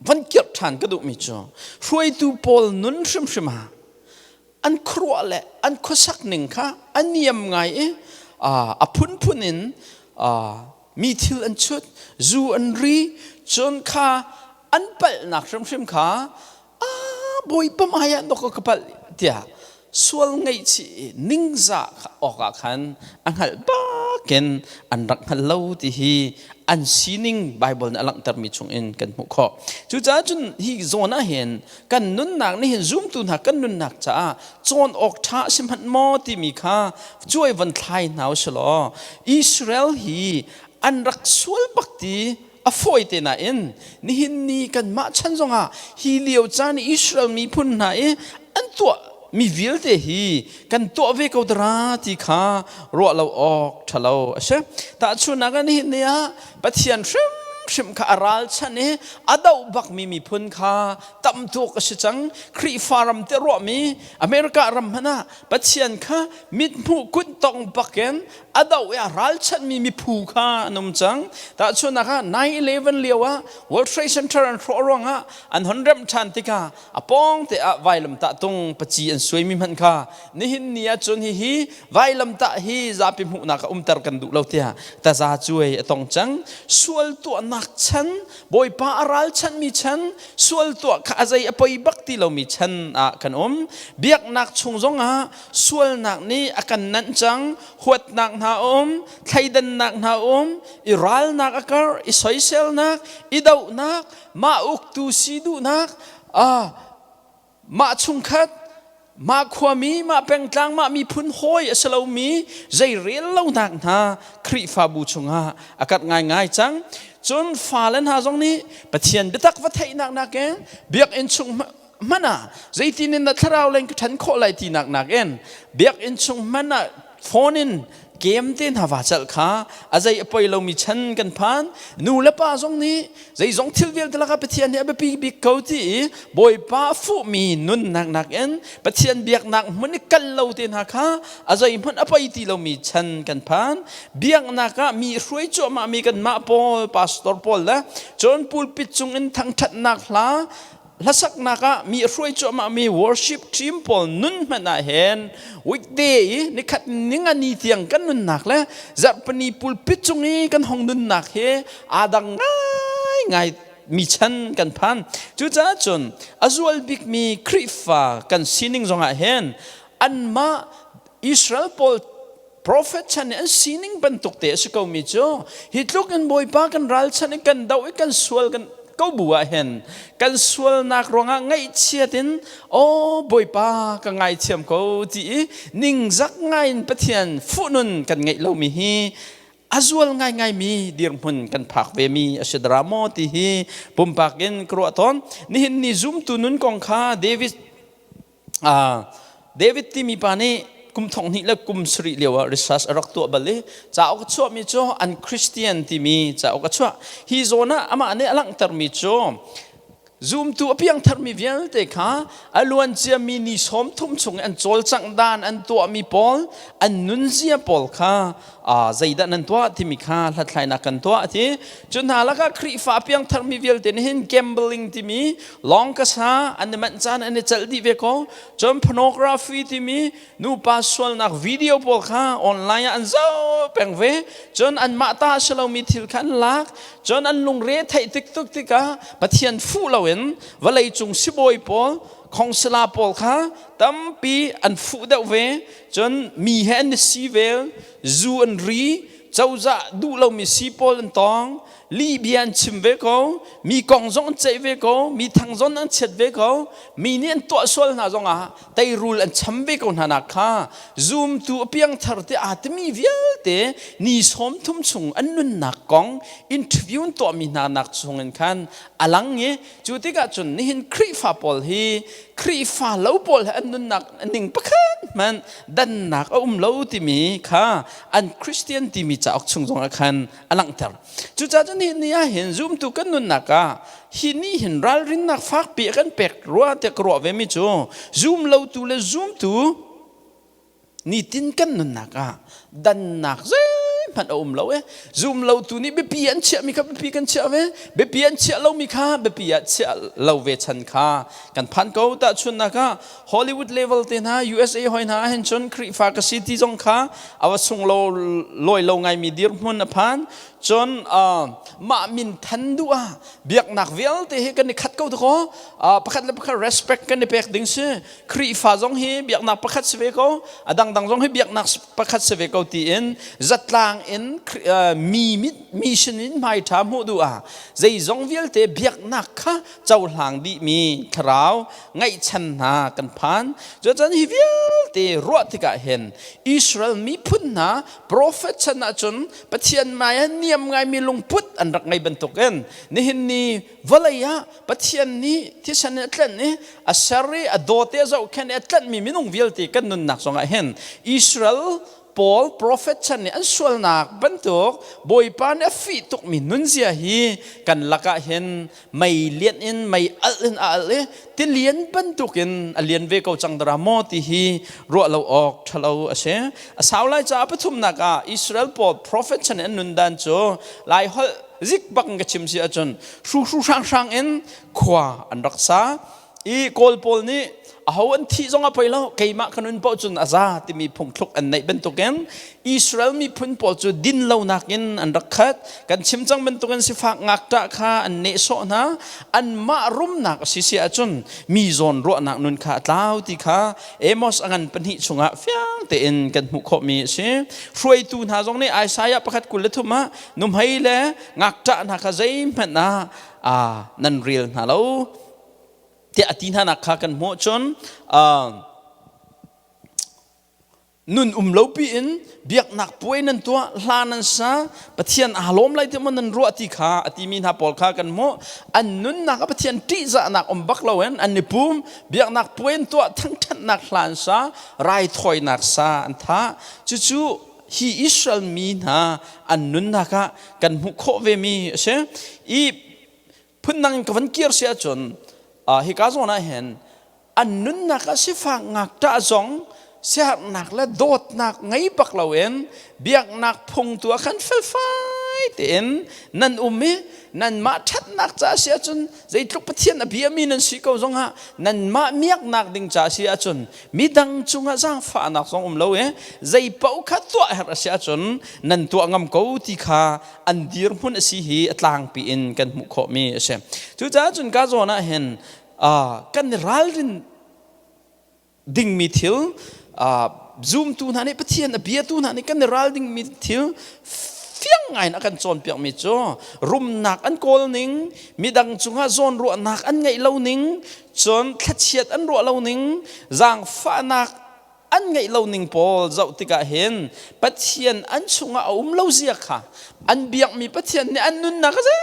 วันเกิดท่านก็ดูมิจ้อช่วยดูพอลนุนชิมอันครัวแหละอันข้อสักหนึ่งค่ะอันนี้ยังไงพุนินมีทิลอันชุดจูอันรีจนค่ะอันเปิลนักชิมค่ะบอยปั๊มหายันดอกกระเป๋าเดียส่วนไงที่นิ่งจะออกกันอันหัดบ้ากันอันรักหัดเล่าที่อันซีนิงไบเบิลนั่งตรมีชงอินกันมุขจู่จ้าจนฮีโซน่าเห็นกันนุนนักนี่เห็นซูมตุนหักกันนุนนักจ้าจนออกท่าสิมหัดมอที่มีค่าช่วยวันไทยหนาวฉลออิสราเอลฮีอันรักสวลบักตีอฟอยเตน่าเอ็นนี่เห็นนี่กันมาชันจงฮีเลียวจ้านี่อิสราเอลมีพุ่นน่ะอันตัวมีวิลเตฮีกันตัวเวกอุตราที่ข้ารอเราออกทะเลาใช่แต่ช่วงนั้นนี่เนี่ยปะเทียนชิมข้าราลชันเนี่ยอดาวบักมีพุ่นข้าตั้มตัวกษัตริย์ครีฟารัมเตรอมีอเมริการัมฮนะปะเทียนข้ามิดผู้กุนตองบักเกนอดาวราลชันมีผู้ข้านุ่มจังแต่ช่วงนั้น9/11เลียวWorld Trade Center อันร้องอัน100ชันติกาปองแต่ไวลำตาตรงปะจีอันสวยมีมันข้านี่หินนี่จนฮีไวลำตาฮีจะเป็นผู้นักตรกันดูเราเตียแต่จะช่วยตรงจังส่วนตัวนักฉันบอยปาอารัลฉันมีฉันส่วนตัวข้าใจอภัยบักที่เรามีฉันกันเบียกนักชงจงส่วนนักนี้อากันนั้นจังหวดนักนาไทยดันนักนาอิรัลนักอาการอิสราเอลนักอิดาวนักมาอุกตูซีดูนักมาชุงคัดมาขวามีมาแปลงกลางมามีพุ่นห้อยสลามีใจเรียนเล่าหนักนาครีฟาบูชงอากาศง่ายจังจนฟ้าเล่นหาตรงนี้ปะเทียนเบตักวัดไทยนักเองเบียกเอ็นชงมันใจที่นินนัทเราเล่นฉันโคไลที่นักเองเบียกเอ็นชงมันโฟนินเกมเต้นหาว่าจัลข้าอาใจไปเรามีฉันกันผ่านนูเล็บป้าตรงนี้ใจตรงทิลเวลตละกับปะเทียนเนี่ยไปปีกเขาที่บอยป้าฟูมีนุนนักเอ็นปะเทียนเบียกนักมันกันเราเต้นหาข้าอาใจมันไปที่เรามีฉันกันผ่านเบียกนักมีช่วยจ่อมามีกันมาพอพาสตอร์พอลละจนปูลปิดจงอินทั้งชัดนักละลักษณะมีช่วยจ่อมามี worship team พอลนุนมันเห็นweekday นี่ขัดนิ่งอันนี้เตียงกันนุนนักเลยจะเป็นปูลปิดจงนี้กันห้องนุนนักเฮอาดังง่ายมีฉันกันพันจู่จ้าจนอาจวลบิกมีคริฟากันซินิงจงเห็นอันมาอิสราเอลพอลProphet ฉันเนี่ยสิ่งนึงเป็นตุกเตะสกาวมิจ้อฮิตลูกกันบอยปากันรัลฉันกันดาวกันสวลกันก็บัวเห็นกันสวลนักร้องง่ายเชียดินโอ้บอยปากันง่ายเชียมเขาที่นิ่งจักง่ายปะเทียนฟุนุนกันง่ายเรามีฮีอาจวลง่ายมีเดียร์มุนกันผักเวมีอาชดรามอที่ฮีปุ่มปากกันครัวตอนนี่นี่ซุ่มตุนุนกองข้าเดวิดที่มีปานีกุมทองนี่และกุมสรีเลียวริสัสรักตัวบัลเลยจะเอากระชัวมีจ้ออันคริสเตียนที่มีจะเอากระชัวฮิโซน่าอามาเนี่ยลังตรมีจ้อซูมตัวเพียงทำมีเวียนเตะค่ะอล้วนจะมีนิสมทุ่มชงอันโจลจังดานอันตัวมีปอลอันนุนเสียปอลค่ะใจดันนันตัวที่มีค่ะลัดไหลนักกันตัวที่จนหาแล้วก็ครีฟ้าเพียงทำมีเวียนเตะนี่เห็นแกมเบลิงที่มีลองกระซาอันนี้มันจานอันนี้จัลดีเวกอจนพโนกราฟีที่มีนูปัสสวลนักวิดีโอปอลค่ะออนไลน์อันเจ้าแปลงเวจนอันมาตาเชลามีทิลขันลักจนอันลุงเรทให้ติ๊กตุกติกาปะเทียนฟูเราเห็นว่าเลยจงสิบอยปอล ของสลาปอลค่ะตั้มปีอันฟูดเอาไว้จนมีแฮนซีเวลจูอันรีเจ้าจะดูเรามีซีปอลอันตองลีเบียนชิมเวกมีกองจงใจเวกมีทางจงนั้นเช็ดเวกมีเนี่ยตัวส่วนน่าจงแต่รูลอันชิมเวกนานักค่ะซูมตัวเพียงทาร์เตอาจมีเวลเตนิสมทุ่มชงอันนุนนักกองอินทวิวตัวมีนานักชงกันคันอลังเงี้ยจุดที่กัจจนนี่เห็นครีฟ้าปอลฮีครีฟ้าเล่าปอลอันนุนนักอันหนึ่งประคันมันดันนักเล่าที่มีค่ะอันคริสเตียนที่มีจากชงจงคันอลังเตอร์จุดจ้าจนนี่เห็นซูมตุกันนุนนักฮินี่เห็นรัลรินนักฟักเปียกันเป็กรัวแต่กรัวเวมิจูซูมเล่าตูเลซูมตูนี่ตินกันนุนนักดันนักเจ้มันเล่าซูมเล่าตูนี่เบปีอันเชื่อมีค่ะเบปีกันเชื่อเวเบปีอันเชื่อเล่ามีค่ะเบปีอันเชื่อเล่าเวชันค่ะกันพันเขาตัดชุนนักฮอลลีวูดเลเวลเตนะ USA หอยนะเห็นชนคริฟากสิติจงค่ะเอาว่าส่งเราลอยเราไงมีดีร์มุนพันจนมามินทันดัวเบียกนักเวลเตะกันในขัดเขาตัวเขาประคัดและประคัด respect กันในเปกดิ้งเสคริฟาจงเฮเบียกนักประคัดเสวเขาดังจงเฮเบียกนักประคัดเสวเขาตีอินจัดลางอินมีชนิดไม่ทำหัวดัวใจจงเวลเตะเบียกนักค่ะเจ้าหางดีมีคราวไงชนะกันพันจนเฮเวลเตะรัวที่กะเห็นอิสราเอลมีพุ่นนะโปรเฟตชนะจนปะเทียนมาเนียมไงมีลงพุทธอันรักไงบรรทุกกันนี่เห็นนี่วลัยะปะเทียนนี้ที่ฉันเล่นนี่อัชรีอโดเตจะแค่เล่นมีนุ่งวิลติกันนุนนักสงเห็นอิสราเอลปอลโปรเฟตชันนี่อันส่วนนักบรรทุกบอยปานฟีตุกมีนุนเสียฮีกันลักเห็นไม่เลียนอินไม่อัลที่เลียนบรรทุกินเลียนเวกจังดราโมติฮีรัวเราออกทะเลาเสียสาวไล่จ้าปฐุมนักอิสราเอลปอลโปรเฟตชันอันนุนดันโจไล่ฮอลซิกบังกชิมเสียจนชูช่างอินขวาอันรักษาอีโกลปอลนี่เอาอันที่จงเอาไปแล้วใครมาขนุนปอจุนอาซาที่มีพงทุกอันในเป็นตัวกันอิสราเอลมีพุ่นปอจุดินเหล่านักอินอันรักขัดกันชิมจังเป็นตัวกันสิฝากงักตะข้าอันเนโซนะอันมารุมนักสิเสียจนมีโซนรัวนักนุนขาเท้าที่ข้าเอมอสอันเป็นหิชงะเฟียงเตอินกันมุขมีเสียช่วยตูนหาจงในไอซายะประคัดกุลทุมะนุ่มให้แลงักตะนักใจมันนะนันเรียลนะเราที่อธินานักขากันหมดจนนุนเลาปีอินเบียกนักป่วยนั่นตัวลานันซาปะเทียนอารมณ์ไรที่มันนั่นรัวที่ขาอธิมีนาปอลขากันหมดอันนุนนักปะเทียนที่จะนักบักเราเห็นอันนี้ปุ่มเบียกนักป่วยตัวทั้งทันนักลานซาไรถอยนักซาอันท่าจู่ๆฮีอิสราเอลมีนะอันนุนนักกันมุขเวมีใช่อีพุ่นนังกันเกียร์เสียจนฮิกาโซนะเห็นอันนุนนักสิฟังนักตาจงเสียนักและโดดนักไงปักเราเองเบียกนักพงตัวขันเฟลไฟเต็นนั่นมีนั่นมาชัดนักจ่าเสียจนใจทุกประเทศอภิมีนั่นสิเขาจงฮะนั่นมาเมียกนักดิ่งจ่าเสียจนมีดังจุงจ้างฝ่านักจงเราเองใจเป้าขัดตัวเหรอเสียจนนั่นตัวงำเขาที่ขาอันดีร์มุนสิฮีตลางปีอินกันมุขมีเช่ทุกจ่าจนกาโซนะเห็นกันรัลดินดิ่งมิทิลซูมตูนันนี่ปะเทียนเบียตูนันนี่กันรัลดิ่งมิทิลเฟียงไงนักกันโจนเปียกมิจ่อรุมนักอันโกลนิงมีดังจุงฮะโจนรัวนักอันไงเล่านิงจนขัดเฉียดอันรัวเล่านิงจางฟ้านักอันไงเล่านิงพอเจ้าติกาเห็นปะเทียนอันจุงฮะเล่าเสียค่ะอันเบียกมีปะเทียนเนี่ยอันนุนนักจ้ะ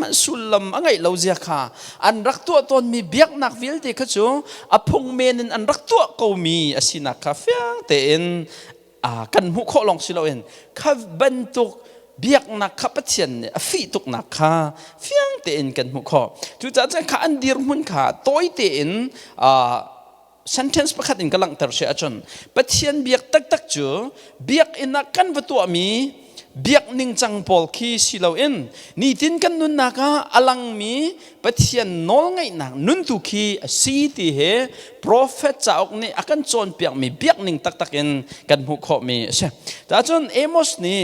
มันสุลลัมอันไงเราเสียค่ะอันรักตัวตนมีเบียกนักวิลติขจูอพงเมนอันรักตัวก็มีอสินักคาเฟียงเตนกันหุขลองสิเราเองข้าบรรทุกเบียกนักข้าปะเทียนเนี่ยฟีตุกนักข้าเฟียงเตนกันหุขจุดจะข้าอันดีร์มุนข้าตัวเตนsentence ประคัดอินกำลังเตอร์เสียจนปะเทียนเบียกตักจูเบียกอินนักกันวัตถุมีเบียกนิ่งจังปอลคีสิเราเองนี่ทิ้งกันนุนนักอลังมีปะเทียนนอลไงนักนุนตุคีสีที่เหโปรเฟตจากนี่อากันโจนเปียกมีเบียกนิ่งตักเองกันหุขมีใช่แต่จนเอมอสนี่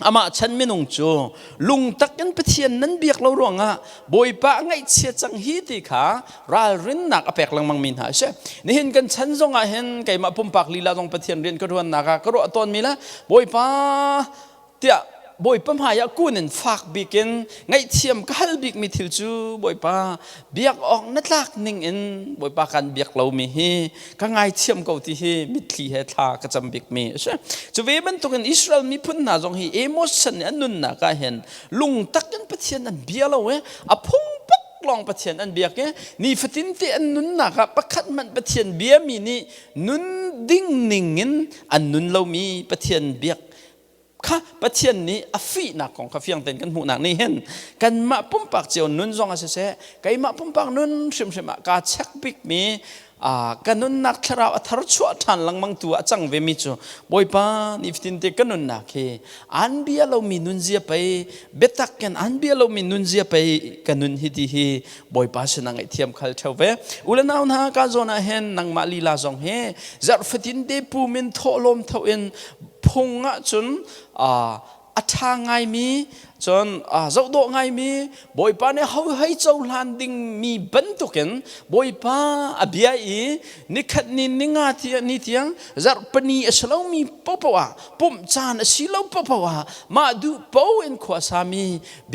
อามาฉันไม่นงจูลุงตักกันปะเทียนนั้นเบียกเรารวงอ่ะบอยปะไงเชียจังฮีติขารารินนักอเปกลังมังมินหาเช่นี่เห็นกันฉันทรงอ่ะเห็นไก่มาปุ่มปากลีลาตรงปะเทียนเรียนกระดวนนักกระโดดตอนมีละบอยปะเตี้ยบอยปั๊มหายากูนินฝากบิกินไงเทียมก็ฮัลบิกมีทิวจูบอยปะเบียกออกนัดลักนิ่งอินบอยปะกันเบียกเรามีเฮก็ไงเทียมเขาที่เฮมิตรีเฮทากระจำบิกมีใช่จะเว้นตัวกันอิสราเอลมีพุ่นนาจงเฮเอโมชันอันนุนนักเห็นลุงตักกันปะเทียนอันเบียเราเว้อพงปักลองปะเทียนอันเบียกนี่ฟตินที่อันนุนนักประคัดมันปะเทียนเบียมีนี่นุนดิ่งนิ่งอินอันนุนเรามีปะเทียนเบียกข้าปะเทียนนี้อฟีนักของข้าเฟียงเต็นกันหูนักนี่เห็นกันมาปุ่มปากเจียวนุนจงอาเสะกันมาปุ่มปากนุนชิมกาเช็คบิกมีกันนุนนักทราอัธรชัวทันลังมังตัวจังเวมิจูบอยปานิฟตินเตกันนุนนักเฮอันเบียเรามีนุนเจียไปเบตักกันอันเบียเรามีนุนเจียไปกันนุนฮิดีฮีบอยปาชนังไอเทียมขัลเทวเวอุลนาวนาการโซนาเห็นนังมาลีลาจงเฮจัดฟตินเตปูมินโทลมเทวินพงอ่ะจนอัฐาไงมีจนเจ้าโดไงมีบอยป้าเนี่ยเขาให้เจ้าลานดิ่งมีบรรทุกันบอยป้าอภิยาอีนิคัดนินนิงาที่นี่ที่ยังจัดปนีอสลามีปปวะปุ่มจานสิลาปปวะมาดูเป้าอินขวาสามีเ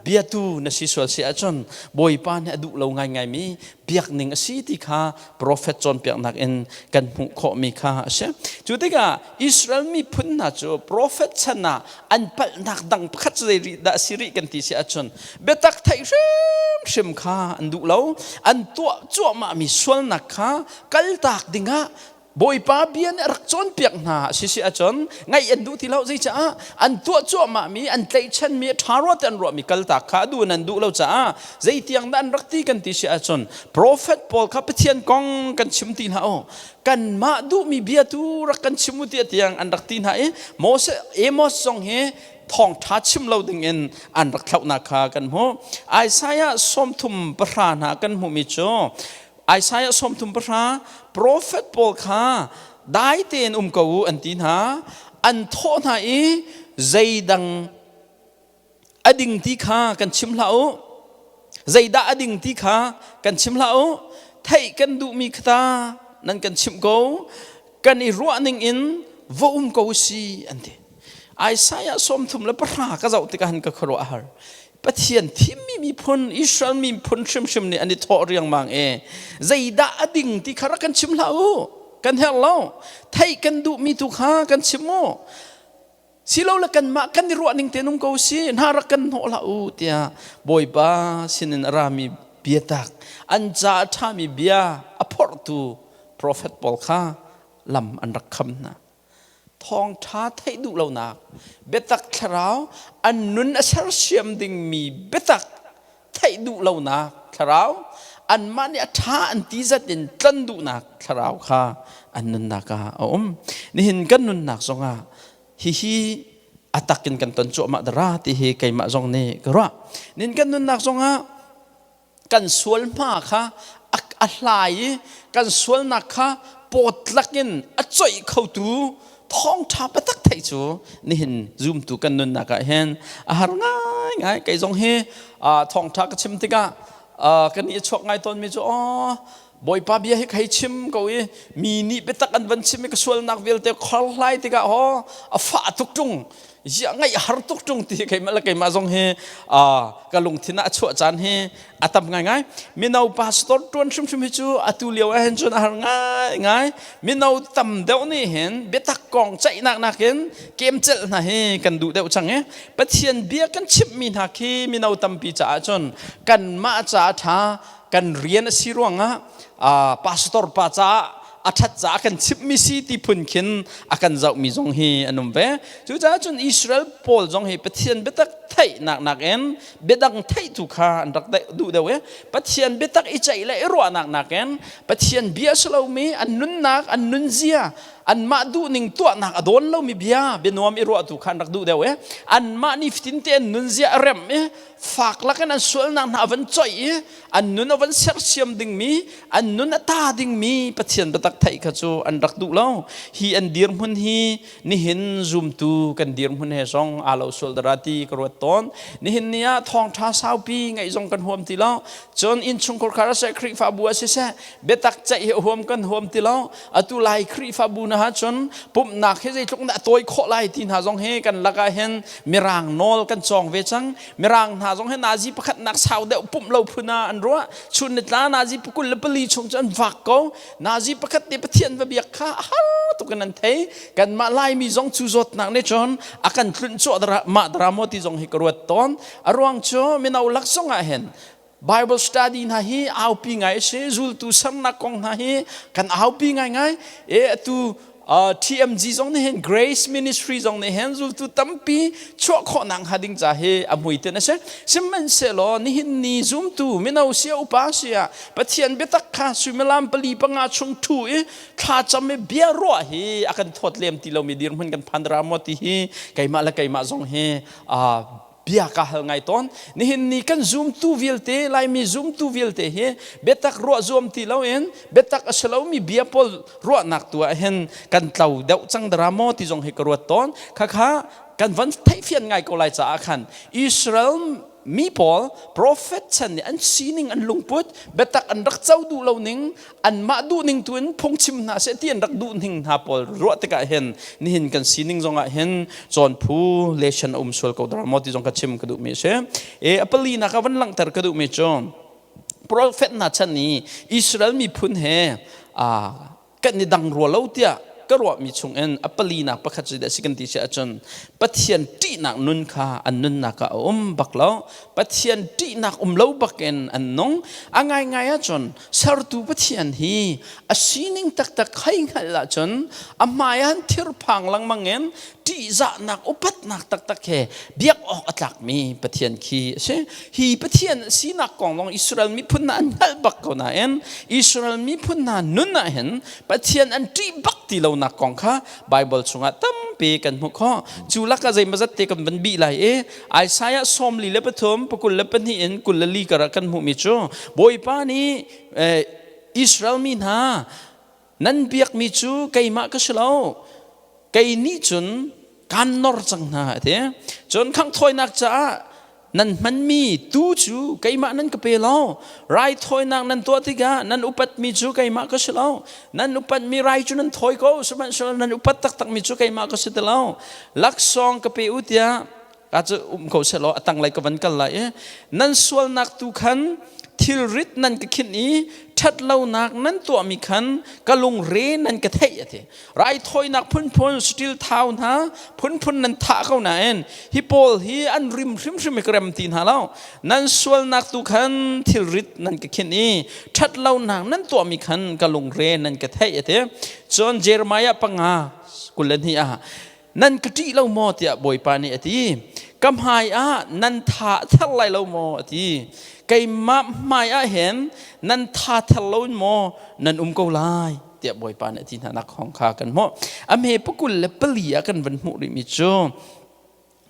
บียตูนสิสวลเสียจนบอยป้าเนี่ยดูเราไงมีเบียกหนึ่งสิที่ข้า Profet จนเบียกนักอินกันหุขมีข้าใช่จุดที่ก้าอิสราเอลมีพุ่นนะจู Profet ชนะอันปัลนักดังพัดเลยดาสิริกันที่เสียจนเบตักไทยชิมข้าอันดูเราอันตัวจั่วมามีส่วนนักข้ากัลตักดิ่งะบอยป้าเบียนรักจนเปียกหนาสิเสียจนไงอันดูที่เราสิจ้าอันตัวจั่วมามีอันใจฉันมีทารวตันรัวมีกัลตักข้าดูนันดูเราจ้าใจเตียงดันรักที่กันที่เสียจน Profet ปอลข้าพเจ้ากองกันชิมตีนหากันมาดูมีเบียตูรักกันชิมุตีเตียงอันรักตีนหาโมเสเอโมสซองเฮทองทัดชิมเราดึงเงินอันรักเท่านาคากันโมไอซายะสมทุมประหารหากันโมมิโจไอซายะสมทุมประหาร Profet ปอลข้าได้เตียนกูอันตีนหาอันโทษหาใจดังอดิ่งที่ข้ากันชิมเราใจด่าอดิ่งที่ข้ากันชิมเราไทยกันดูมีคตานั่นกันชิมกูกันอีรัวนิ่งอินว่ากูสีอันเดีไอซายะสมทุมและประหารก็จะอุติการกับครัวอาหารปะเทียนที่มีพ้นอิสราเอลมีพ้นชิมนี่อันนี้ทอเรียงมังใจด่าอดิ่งที่ข้ากันชิมเรากันเฮลเราไทยกันดูมีทุกข้ากันชิมโมสิเราละกันมากันรัวนิ่งเตนุมกูสีน่ารักกันหัวเราเตียบอยบ้าสินรามีเบียตักอันจ่าท่ามีเบียอพอร์ตู Profet ปอลข้าลำอันรักคำนะทองท้าไทยดูเราหนักเบตักคราวอันนุนอเชรเชียมดิ่งมีเบตักไทยดูเราหนักคราวอันมันเนี่ยท้าอันที่จะเดินตันดูหนักคราวค่ะอันนุนนักนี่เห็นกันนุนนักสงะฮิอัตักกันตันโจมาดราที่เฮไกมาจงเนกระนินกันนุนนักสงะกันสวลมาค่ะอะไรกันสวลนักค่ะปวดลักินอัจฉริเข้าตูท้องท้าไปตักไทยจูนี่เห็นซูมตูกันนุนนักเห็นอาหารง่ายไกจงเฮท้องท้าก็ชิมติกะกันนี่ชกง่ายตอนมีจูบอยป้าเบียให้ใครชิมก็มีนี่ไปตักอันวันชิมก็สวลนักเวลเตะคลไลติกะฟ้าทุกจุงยังไงหาทุกจุงที่ใครมาละใครมาจงเฮกะลงที่น่าชั่วจานเฮทำง่ายมีนาวพาสตอร์ตวนชิมให้จูตุเลียวเห็นจนอาหารง่ายมีนาวตำเดวนี่เห็นเบตักกองใจหนักเห็นเกมเจลนะเฮกันดูเดวจังปะเทียนเบียกันชิมมีนักมีนาวตำปีจ่าจนกันมาจ่าท่ากันเรียนสิรวงพาสตอร์ป้าจ่าอาทัดจ่ากันชิมมิสิที่พุ่นขินอากันเจ้ามีจงเฮอันนั้นเว้จู่จ้าจนอิสราเอลปอลจงเฮปะเทียนเบตักไท ไทยนักเอ็นเบดังไทยทุกขาอันรักได้ดูเดียวปัจเจียนเบตักอิจัยเลยรัวนักเอ็นปัจเจียนเบียสเรามีอันนุนนักอันนุนเสียอันมาดูหนึ่งตัวนักอดอนเรามีเบียเบนวมอิรัวทุกขารักดูเดียวอันมานิฟตินเตนนุนเสียเร็มฝากลักกันอันสวนนักนาวันจ่อยอันนุนวันเสียเสียมดิ่งมีอันนุนตาดิ่งมีปัจเจียนเบตักไทยขจูอันรักดูเราฮีอันเดียร์มุนฮีนี่เห็นซูมตูกันเดียร์มุนเฮซองอาลาสุลดราตีกรวดตอนนี่เห็นเนี่ยทองท้าสาวปีไงซองกันหวมตีเราจนอินชุงคอร์คาร์เซครีฟาบัวเสียเบตักใจหวมกันหวมตีเราอตุไลครีฟาบูนะฮะจนปุ่มหนักเฮใจจงน่ะตัวโคไลตีนหาซองเฮกันละกันเห็นมีรางนอลกันจองเวจังมีรางหาซองเฮนาจีประคัดนักสาวเดาปุ่มเราพูนาอันรัวชุนนิตานาจีปกุลเลปลีชงจันฟักเขานาจีประคัดเดปเทียนเบียกข้าฮัลตุกันนั่นเทกันมาไล่มีซองจูจดนักเนจอนอากันคลื่นโจดมาดรามที่ซองเฮกรวดตอนอรวงโจมีนาลักซองอาเห็น Bible study นะฮีเอาปีไงเชจูลตุสันนักกองนะฮีกันเอาปีไงตูTMG จงเนี่ยเห็น Grace Ministry จงเนี่ยเห็นจูลตุตั้มปีชั่วข้อนังหาดิ่งจ่าเฮอมวยเตนะเชซึ่งมันเสลอนี่เห็นนี่จูมตูไม่เอาเสียอุปาเสียปะเทียนเบตักข้าสุเมลามปลีปังอาชงทูข้าจะไม่เบียรัวเฮอากันทอดเลี้ยมที่เรามีดีร์มันกันพันรามที่เฮไก่มาละไก่มาจงเฮเบียกหงายตอนนี่เห็นนี่กันซูมตูวิลเตไลมีซูมตูวิลเตเฮเบตักรัวซูมที่เราเห็นเบตักอสลามีเบียพอลรัวนักตัวเห็นกันเต่าเดาจังดรามอที่จงเฮกรัวตอนข้ากันวันไทยเฟียนไงก็ไล่จากขันอิสราเอลมีพอล Profet ฉันเนี่ยอันซีนิงอันลุงพุทธเบตักอันรักเจ้าดูเราหนิงอันมาดูหนิงตัวนั้นพงชิมนาเสตีอันรักดูหนิงหาพอลรัวตะกะเห็นนี่เห็นกันซีนิงจงอะเห็นจอนผู้เลชันสวลก็ดรามอที่จงกระชิมกระดูกเมเชอปลีนักวันหลังแต่กระดูกเมจอน Profet นัชนี้อิสราเอลมีพุนเฮกันนี่ดังรัวเล่าเตียก็รัวมีชงเอ็นอัปลีนักประคัตจิตสิกันที่เชื่อจนปัทยันตีนักนุนข้าอันนุนนักบักเล่าปัทยันตีนักเล่าบักเอ็นอันน้องง่ายจนสารตูปัทยันฮีอาศีนิงตักให้ง่ายละจนอามายันทิรพังลังมังเอ็นที่จะนักอุปัตนักตักเฮเบียกออกอัตลักมีปัทยันคีเช่ฮีปัทยันสีนักกองลงอิสราเอลมีพุนนันฮัลบักเขาหน้าเอ็นอิสราเอลมีพุนนันนุนน่าเห็นปัทยันอันที่บักที่เรานักกองข้าไบเบิลชงตั้มเปกันมุขข้อจูลักกะใจมาจัดเตกันบันบีไลไอสายสอมลีเลปทมปกุลเลปนี่เอ็นกุลลีกระกันมุมิโจบอยปานีอิสราเอลมีนานันเบียกมิจูไกมากษลาวไกนี่จนการนอร์จังนาเถอะจนข้างถอยนักจ้านั่นมันมีตู้จูไกมานั่นก็เปล่าไรถอยนักนั่นตัวที่กานั่นอุปัตมีจูไกมาก็เสลานั่นอุปัตมีไรจูนั่นถอยก็สมัยนั่นอุปัตตักมีจูไกมาก็เสลาลักซองก็เปอุตยาอาจจะเขาเสลาตั้งไรก็วันกันไรนั่นส่วนนักตุขันทิลริดนั่นก็คิดนี้ชัดเล่านักนั่นตัวมีขันก็ลงเรนั่นก็เทียเถไรถอยนักพุ่นสติลเท้านะพุ่นนั่นท่าเขาหนาเองฮิปโปลฮีอันริมไม่กระมตีนหาเล่านั่นส่วนนักตุขันทิลริดนั่นก็คิดนี้ชัดเล่านักนั่นตัวมีขันก็ลงเรนั่นก็เทียเถจนเยเรมายาปังอากุลนี่นั่นก็ที่เล่าโมเตียบอยปานีอทีกำหายนั่นท่าทัลไลเล่าโมอทีไก่มาไม่เห็นนั่นท่าทะลุนโมนั่นก็ลายเตียบอยปานที่นักของข้ากันโมอเมปกุลเลปลียกันวันมุริมิโจ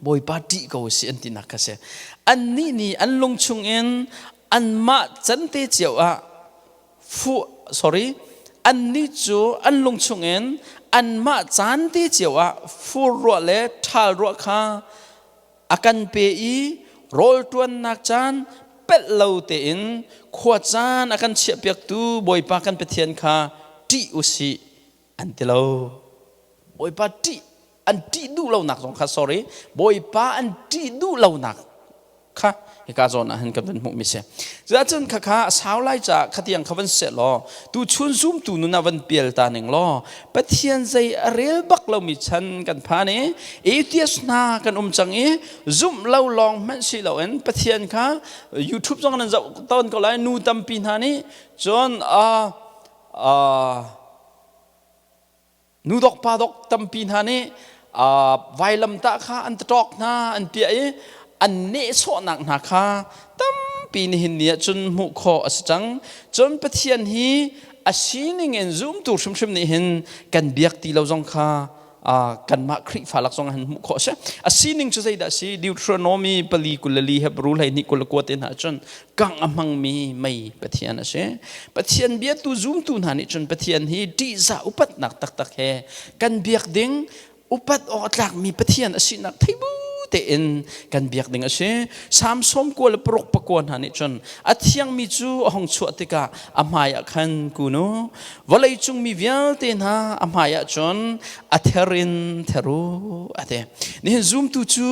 บอยปาดีก็เสียนที่นักเสอันนี้นี่อันลงชงเอ็นอันมาจันเตเจียวอันนี้จูอันลงชงเอ็นอันมาจันเตเจียวฟูรัวเลทัลรัวข้าอากันเปย์โรลตวนนักจันเป็ดเราเต็นขวดจานอาการเฉียบเปียกตูบอยปากันเปเทียนข้าที่อุสิอันเตเราบอยปาที่อันที่ดูเราหนักสองข้า sorry บอยปาอันที่ดูเราหนักข้าเอกาจนะเห็นกับเป็นมุมิเสจะจนข้าสาวไล่จากขัดยังขับวันเสร็จล้อตูชุนซุ่มตูนุนาวันเปียลตาหนึ่งล้อปะเทียนใจเรียลบักเรามีชันกันพานี้เอทีเอสนากันจังซุ่มเราลองมันสิเราเอ็นปะเทียนข้า YouTube ตรงนั้นจะต้นก็ไล่นูตัมปีนานี้จนนูดอกปาดอกตัมปีนานี้ไวลำตาข้าอันตรอกนาอันเปีย อันเนโซนักนักคาตั้มปีนี้เนียจนมุขอสจังจนปะเทียนฮีอาศีนิงเอ็นซูมตัวชิมนี่เห็นกันเบียกตีเราจงคากันมาคริฟาลักซองหันมุขอใช่อาศีนิงจะใจได้สิดิวทรโนมีปลีกุลลีเฮบรูไลนิกุลกวเตนะจนกังอมังมีไม่ปะเทียนนะใช่ปะเทียนเบียตัวซูมตัวหันนี่จนปะเทียนฮีดีจ่าอุปัตนักตักตักเฮกันเบียกดิ้งอุปัตออกจากมีปะเทียนอาศีนักที่บูเต็นกันเบียกดิ่งเช่สามสมกุลปรกปกวนหันจนอัธยังมีจูห้องชวติกาอมายขันกูโนวลัยจุงมีเวียลเตนะอมายจนอัธรินเทรูอัธนี่ซูมตูจู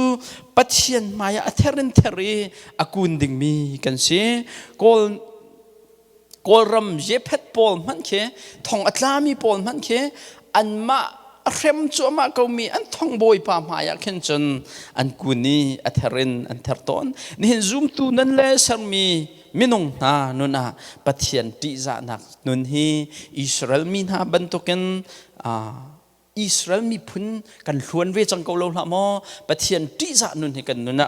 ปัจเจียนมายอัธรินเทรีอากุนดิ่งมีกันเช่กอลรำเย็บเพชรปอลมันเคทองอัตลามีปอลมันเคอันมาเริ่มจัวมาเขามีอันท่องบอยปามหายาเข็นจนอันกุนีอัธรินอันเทอร์ตอนนี่เห็นซูมตูนั่นแหละสังมีมินงนานุนาปัทยันติจานักนุนฮีอิสราเอลมีนาบรรทุกันอิสราเอลมีพุนกันล้วนเวจังเกาเลาละมอปัทยันติจานุนฮีกันนุนะ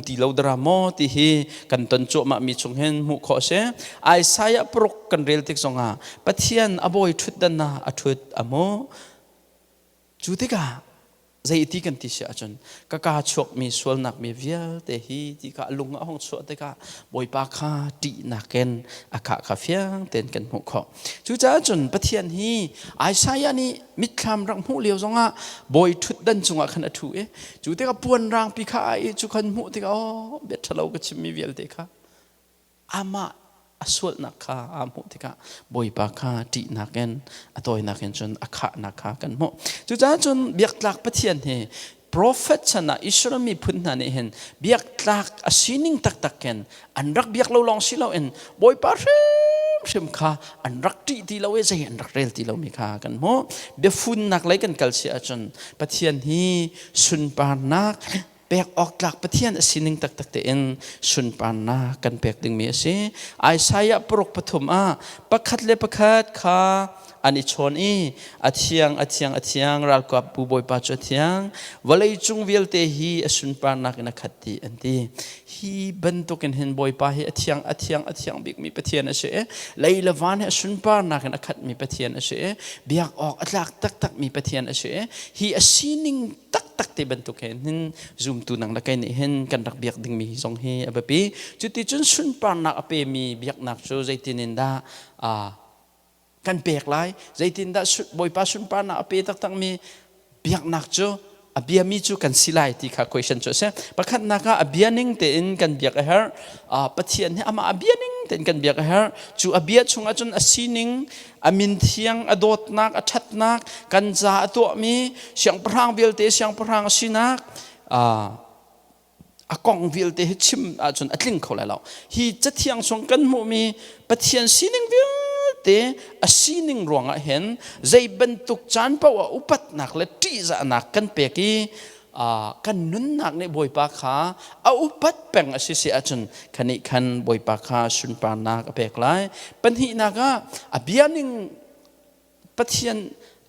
ตีเลาดรามอที่ฮีกันตันจัวมามีจงเห็นมุขอเสไอสายปรกกันเรลติกสงอาปัทยันอบอยทุดดันนาอทุดอโมจุดที่กาใจที่กันที่เสียจนก็การชกมีส่วนหนักมีเวียแต่ฮีที่กาลุงห้องชกแต่กาบอยปากคาตีนักเก็นอากาศคาเฟียงเต้นกันหัวข้อจุดจ้าจนปะเทียนฮีไอชายานี่มิตรคำรังหูเลียวจงอ่ะบอยทุดดันจงอ่ะขนาดถูจุดที่กาปวนรังปีคายจุกันหูที่กาอ๋อเบ็ดทะเลาก็ชิมมีเวียเด็กค่ะอามาสวดนักข้าอามุติกาบอยปากข้าตีนักเก็นอตอยนักเก็นจนอาขานักข้ากันหมดจุดจ้าจนเบียกหลักปะเทียนเฮ Profet ชนะอิสราเอลมีพื้นฐานเห็นเบียกหลักอาศีนิงตักตักเก็นอันรักเบียกเราลองสิเราเอ็นบอยปากเริ่มข้าอันรักตีเราใจอันรักเรลตีเรามีข้ากันหมดเบียฝุ่นนักเลยกันกัลเสียจนปะเทียนฮีสุนปานักเปียกออกจากปะเทียนสินิงตักตักเต็นสุนปานากันเปียกดึงมีสิไอสายปรกปฐมประคัดเลประคัดข้าอันนี้ชนอัดเชียงรัลกับปูบอยปัจจุเทียงวันเลยจุงเวลเตฮีสุนปานากันขัดตีอันที่ฮีบรรทุกันเห็นบอยปาฮีอัดเชียงบิกมีปะเทียนเสเลยละวันเฮสุนปานากันขัดมีปะเทียนเสเบียกออกอัดหลักตักมีปะเทียนเสฮีสินิงตักเตบรรทุกเห็นซูมตัวนังละกันเห็นกันรักเบียกดึงมีสองเฮอแบบนี้จุดที่จนสุนปานักเปมีเบียกนักโจใจตินินดากันเปียกไล่ใจตินดาบอยปัสุนปานักเปตักมีเบียกนักโจอเบียมีจูกันสิไลที่ข้าคุยฉันโจเสประคันนักอเบียนิงเต็นกันเบียกเฮร์ปะเทียนเนี่ยอามาอเบียนิงเต็นกันเบียกเฮร์จูอเบียชงอาจนอสีนิงอามินเทียงอดดนักอชัดนักกันจ่าตัวมีเสียงพรางเบียลเตเสียงพรางสินักอากองวิลเตชิมจนอัดลิงเขาเลยเราฮีจะเทียงส่งกันมุมีปะเทียนสีนิงวิลเตอสีนิงรวงเห็นใจบรรทุกจานเปล่าอุปัตนักและตีจะนักกันเปียกีกันนุนนักในบอยปากขาเอาอุปัตแปงสิเสียจนขันิขันบอยปากขาสุนปานักเปียกไล่ปัญหานักอเบียนิงปะเทียน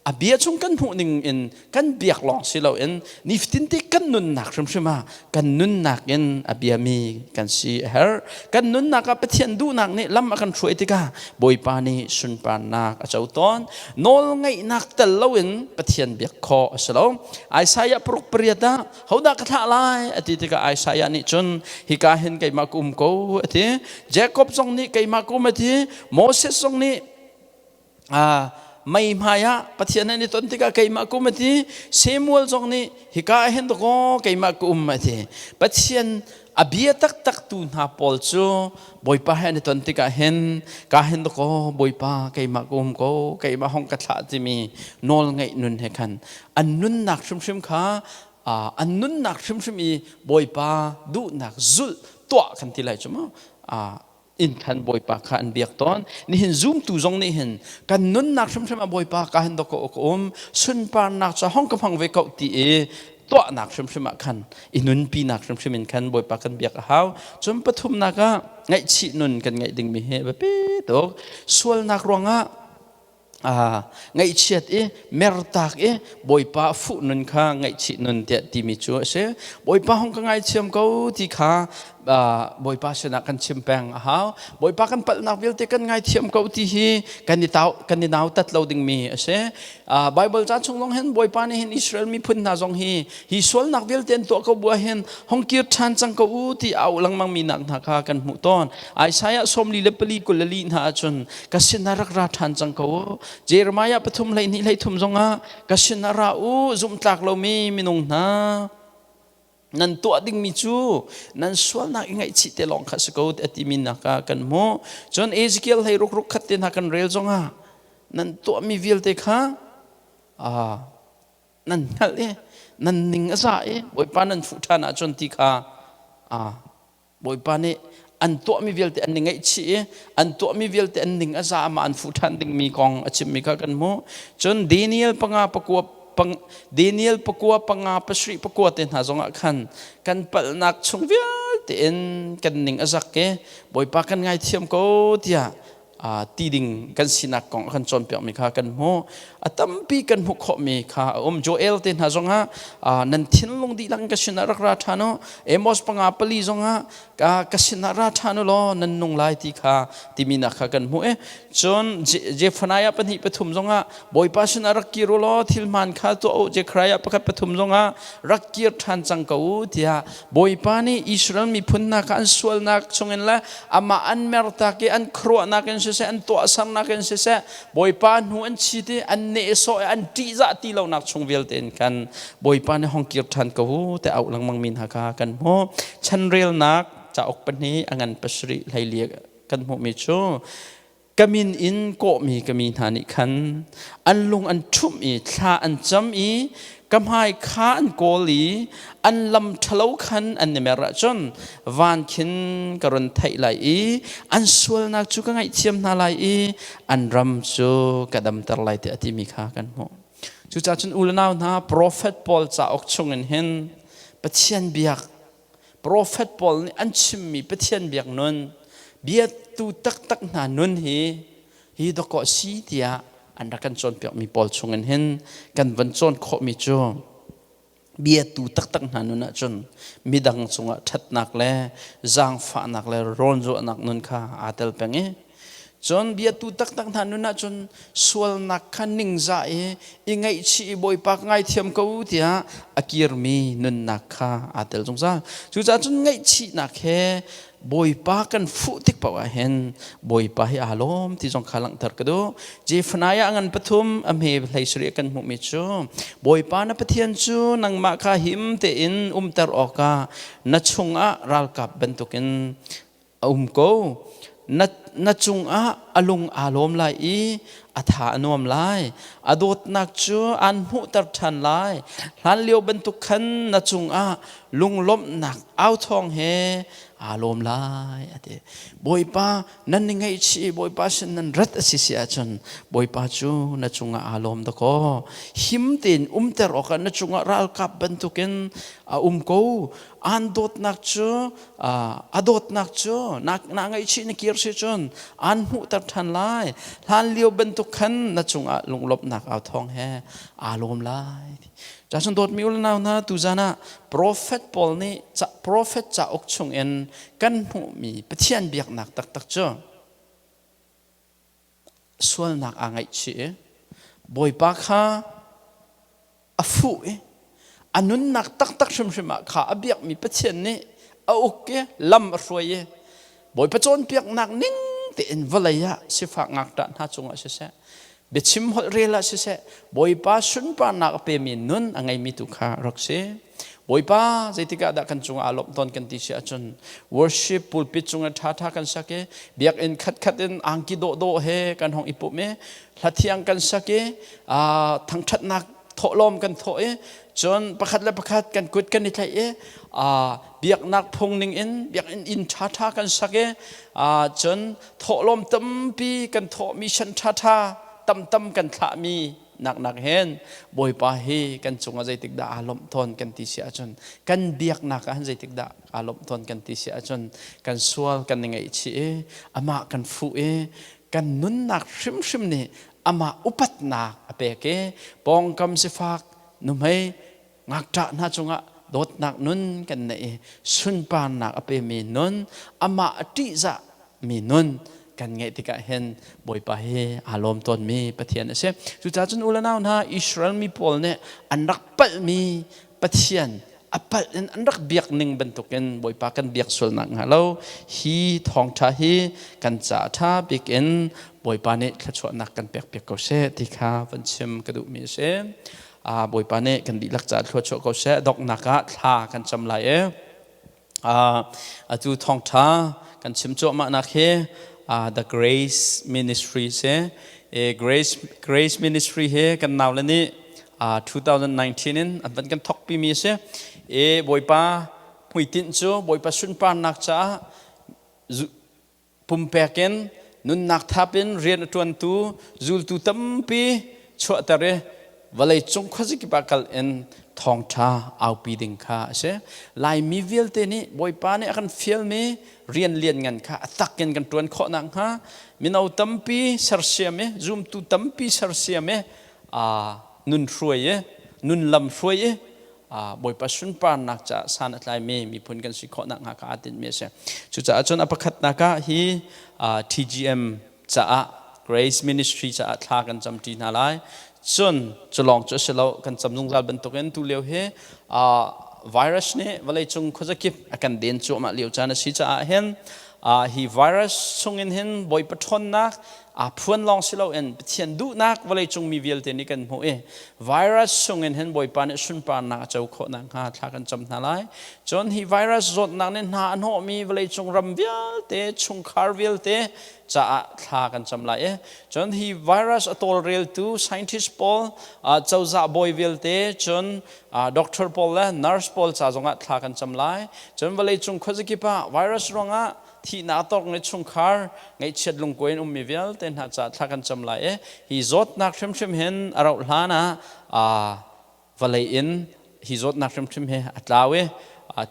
อเบียชงกันหูหนึ่งอินกันเบียกหลองสิเราอินนิฟตินที่กันนุนนักใช่ไหมกันนุนนักอินอเบียมีกันสีเฮร์กันนุนนักกับเทียนดูนักนี่ลำกันช่วยติกาบอยปานีสุนปานักเจ้าตอนนอลไงนักแต่เราอินเทียนเบียกคอสิเราไอสายปรุกเปรียดาเขาดักท่าลายอดีตก็ไอสายนี่จนฮิกาเห็นไก่มากุมกูอดีเจคอบทรงนี้ไก่มากุมอดีโมเสสทรงนี้ไม่มาya Pathian ini tuan tiga kay makum mati Samuel jong ni hikahen to ko kay makum mati Pathian abia tak tu na polso boy pa hen tuan tiga hen kahen to ko boy pa kay makum ko kay mahong katla timi nol ngai nun hekan annun nak shim kha annun nak shim i boy pa du nak zul to kan tilai chuma in kan boy pa kan biak ton ni hin zoom tu zong ni hin kan nun nak sham boy pa ka hin do ko sun pa nak cha hong ka phang ve ko ti to nak sham kan inun pi nak sham in kan boy pa kan biak haw chum pathum naka ngai chi nun kan ngai ding mi he ba pe to sual nak ronga ngay chiết mer tak bồi pa phụ nun kha ngay chi nun tiệt ti mi chu se bồi pa hong ka ngay chiam câu ti kha bồi pa se na kan chim peng hao bồi pa kan pal nak vil te kan ngay chiam câu ti hi kan ni nau tat lo ding mi se Bible cha chung long hen bồi pa ni hen Israel mi phun na jong hi sol nak vil ten to ko bua hen hong kir than chang ko ti au lang mang mi nak na kha kan mu ton Isaiah som li le pali ko li na chun kasin na rak ra than chang ko Jeremiah pathum lai ni lai thum zonga kasinara u zum tlak lo mi minung na nan to ding mi chu nan swal na ingai chi te long kha sko ati min na ka kan mo John Ezekiel hai ruk khat te na kan rel zonga nan to mi vil te kha nan hal nan ning asa boi pa nan fu tha na chon ti kha boi pa ne an to mi vel te an ngai chi an to mi vel te an ning aza ma an fu than ding mi kong achim mi ka kan mo chon Daniel pakua panga pasri pakua te na zonga khan kan pal nak chung vel te en kan ning azak ke boi pa kan ngai thiam ko tia ti ding kan sinak kong kan chon pek mi kha kan mo atampi kan hu kho mi kha Joel te na zonga nan thin long di lang ka sinara ra thano Amos panga pali zonga ka sinara thano lo nan nung lai ti kha ti mi na kha kan mo chon Jephaniah pani pathum zonga boi pa sinara ki ro lo thilman kha to Jekhariah pakhat pathum zonga rakir than chang ko tia boi pa ni Israel mi phun na kan sual nak chungen la ama an mer ta ke an khro na ken se an to sang na ken se boi pa nu an chi te an ne so an ti za ti lo nak chung vel ten kan boi pa ne hong kir than ko te au lang mang min ha ka kan mo chan rel nak cha ok pani angan pasri lai lia kan mo mi chu kamin in ko mi kamin hani khan an lung an thum thla an cham kam hai kha an koli an lam thalo khan an nemera chon van khin karon thai lai an sual nak chu ka ngai thiam na lai an ram chu kadam tar lai te ati mi kha kan mo chu cha chun ulanaw na Profet Cauk Chung hen Pathian Biak Profet Paul ni an chim mi Pathian Biak non bia tu tak na nun hi do ko si tia an rakan chon pek mi Paul chungen hen kan van chon kho mi chu bia tu tak na nun chon midang chunga that nak le zang fa nak le ron zo nak nun kha atel penge chon bia tu tak na nun chon sual nak khaning za ingai chi boi pak ngai thiam ko tia akir mi nun nak kha atel jong za chu cha chon ngai chi nak he boi pa kan fu tik pa hen boi pa hi alom ti jong khalang thar kado Jephaniah angan pathum amhe hlai sri kan mu mi chu boi pa na pathian chu nang ma kha him te in tar oka na chunga ral kap bentukin ko na chunga alung alom lai atha anom lai adot nak chu an hu tar than lai hlan leo bentuk khan na chunga lunglom nak au thong he alom lai ate boi pa nan ngai chi boi pa sin nan rat asisia chon boi pa chu na chunga alom da ko him tin ter oka na chunga ral kap bentuken ko an dot nak chu adot nak chu nak na ngai chi na kir se chon an hu tar than lai hlan leo bentuk khan na chunga lunglop nak au thong he alom lai Jason dot miul now na tu zana Profet Paul ni Profet Cauk Chung en kan hu mi Pathian Biak nak tak cho sual nak angai chi boi pa kha afu anun nak tak shim kha abiak mi Pathian ni a okke lam roye boi pa chon piak nak ning te en valaya sifa ngak ta na chunga se Bechim hot rela se boi pa sun pa nak pe min nun angai mi tu kha rokse boi pa zaitika da kan chunga alop ton kan ti sia chun worship pulpit chunga tha kan sake biak in khat in angki do he kan hong ipu me hlathiang kan sake thang that nak tholom kan tho chon pakhat la pakhat kan kut kan ni thai biak nak phong ning in biak in tha kan sake chon tholom tampi kan tho mi shan tha tam kan thla mi nak hen boi pa hi kan chunga zaitik da alom thon kan ti sia chon kan biak nak han zaitik da alom thon kan ti sia chon kan sual kan ngai chi ama kan fu kan nun nak shim ni ama upat nak apeke pong kam sifak numai ngakta na chunga dot nak nun kan nei sun pan nak ape mi nun ama ati za mi nun kan ngai tika hen boi pa he alom ton mi pathian ase chu cha chun ulanaw na Israel mi pol ne anak pal mi pathian apal in anrak biak ning bentuken boi pa kan biak sul nak halo hi thong tha hi kan cha tha bikin boi pa ne thachwa nak kan pek pek ko se tikha van chim kadu mi se boi pa ne kan di lak cha thachwa ko se dok naka tha kan cham lai atu thong tha kan chim cho ma nak he the grace ministry se grace ministry he kan naw la ni 2019 in an kan thok pi mi se boi pa pui tin chu boi pa sun pa nak cha pum peken nun nak thapin rian tuan tu zul tu tampi chwa tare walai chung khaji ki bakal en thong tha au pi ding kha se lai mi vil te ni boi pa ne akan fiel me rian lian ngan kha atak ken kan tuan kho nang ha minau tampi sarsia me zoom tu tampi sarsia me nun hruai nun lam hruai boi pa sun pan nak cha san atlai me mi phun kan si kho nak ha ka atin me se chu cha chon apakhat naka hi TGM cha grace ministry cha thla kan cham ti na lai chun cholong cho selo kan chamjung zal ban token tu leo he virus ne walai chung khojaki akan den chu ma leo cha na si cha hen hi virus chungin hen boi pa thon nak phuan long silo en thian du nak walai chung mi vial te ni kan mo virus chungin hen boi pa ne sun pa na chau kho na ha thla kan cham na lai chon hi virus zot nak ne na an ho mi walai chung ram vial te chung khar vial te cha thla kan cham lai chon hi virus atol real tu scientist Paul chau za boy vial te chon doctor Paul la nurse Paul cha zonga thla kan cham lai chon walai chung khojiki pa virus ronga thi na tok ngai chung khar ngai chet lung koin mi vial ten ha cha thla kan cham lai hi zot nak threm threm hen arau hlana walai in hi zot nak threm threm he atlawe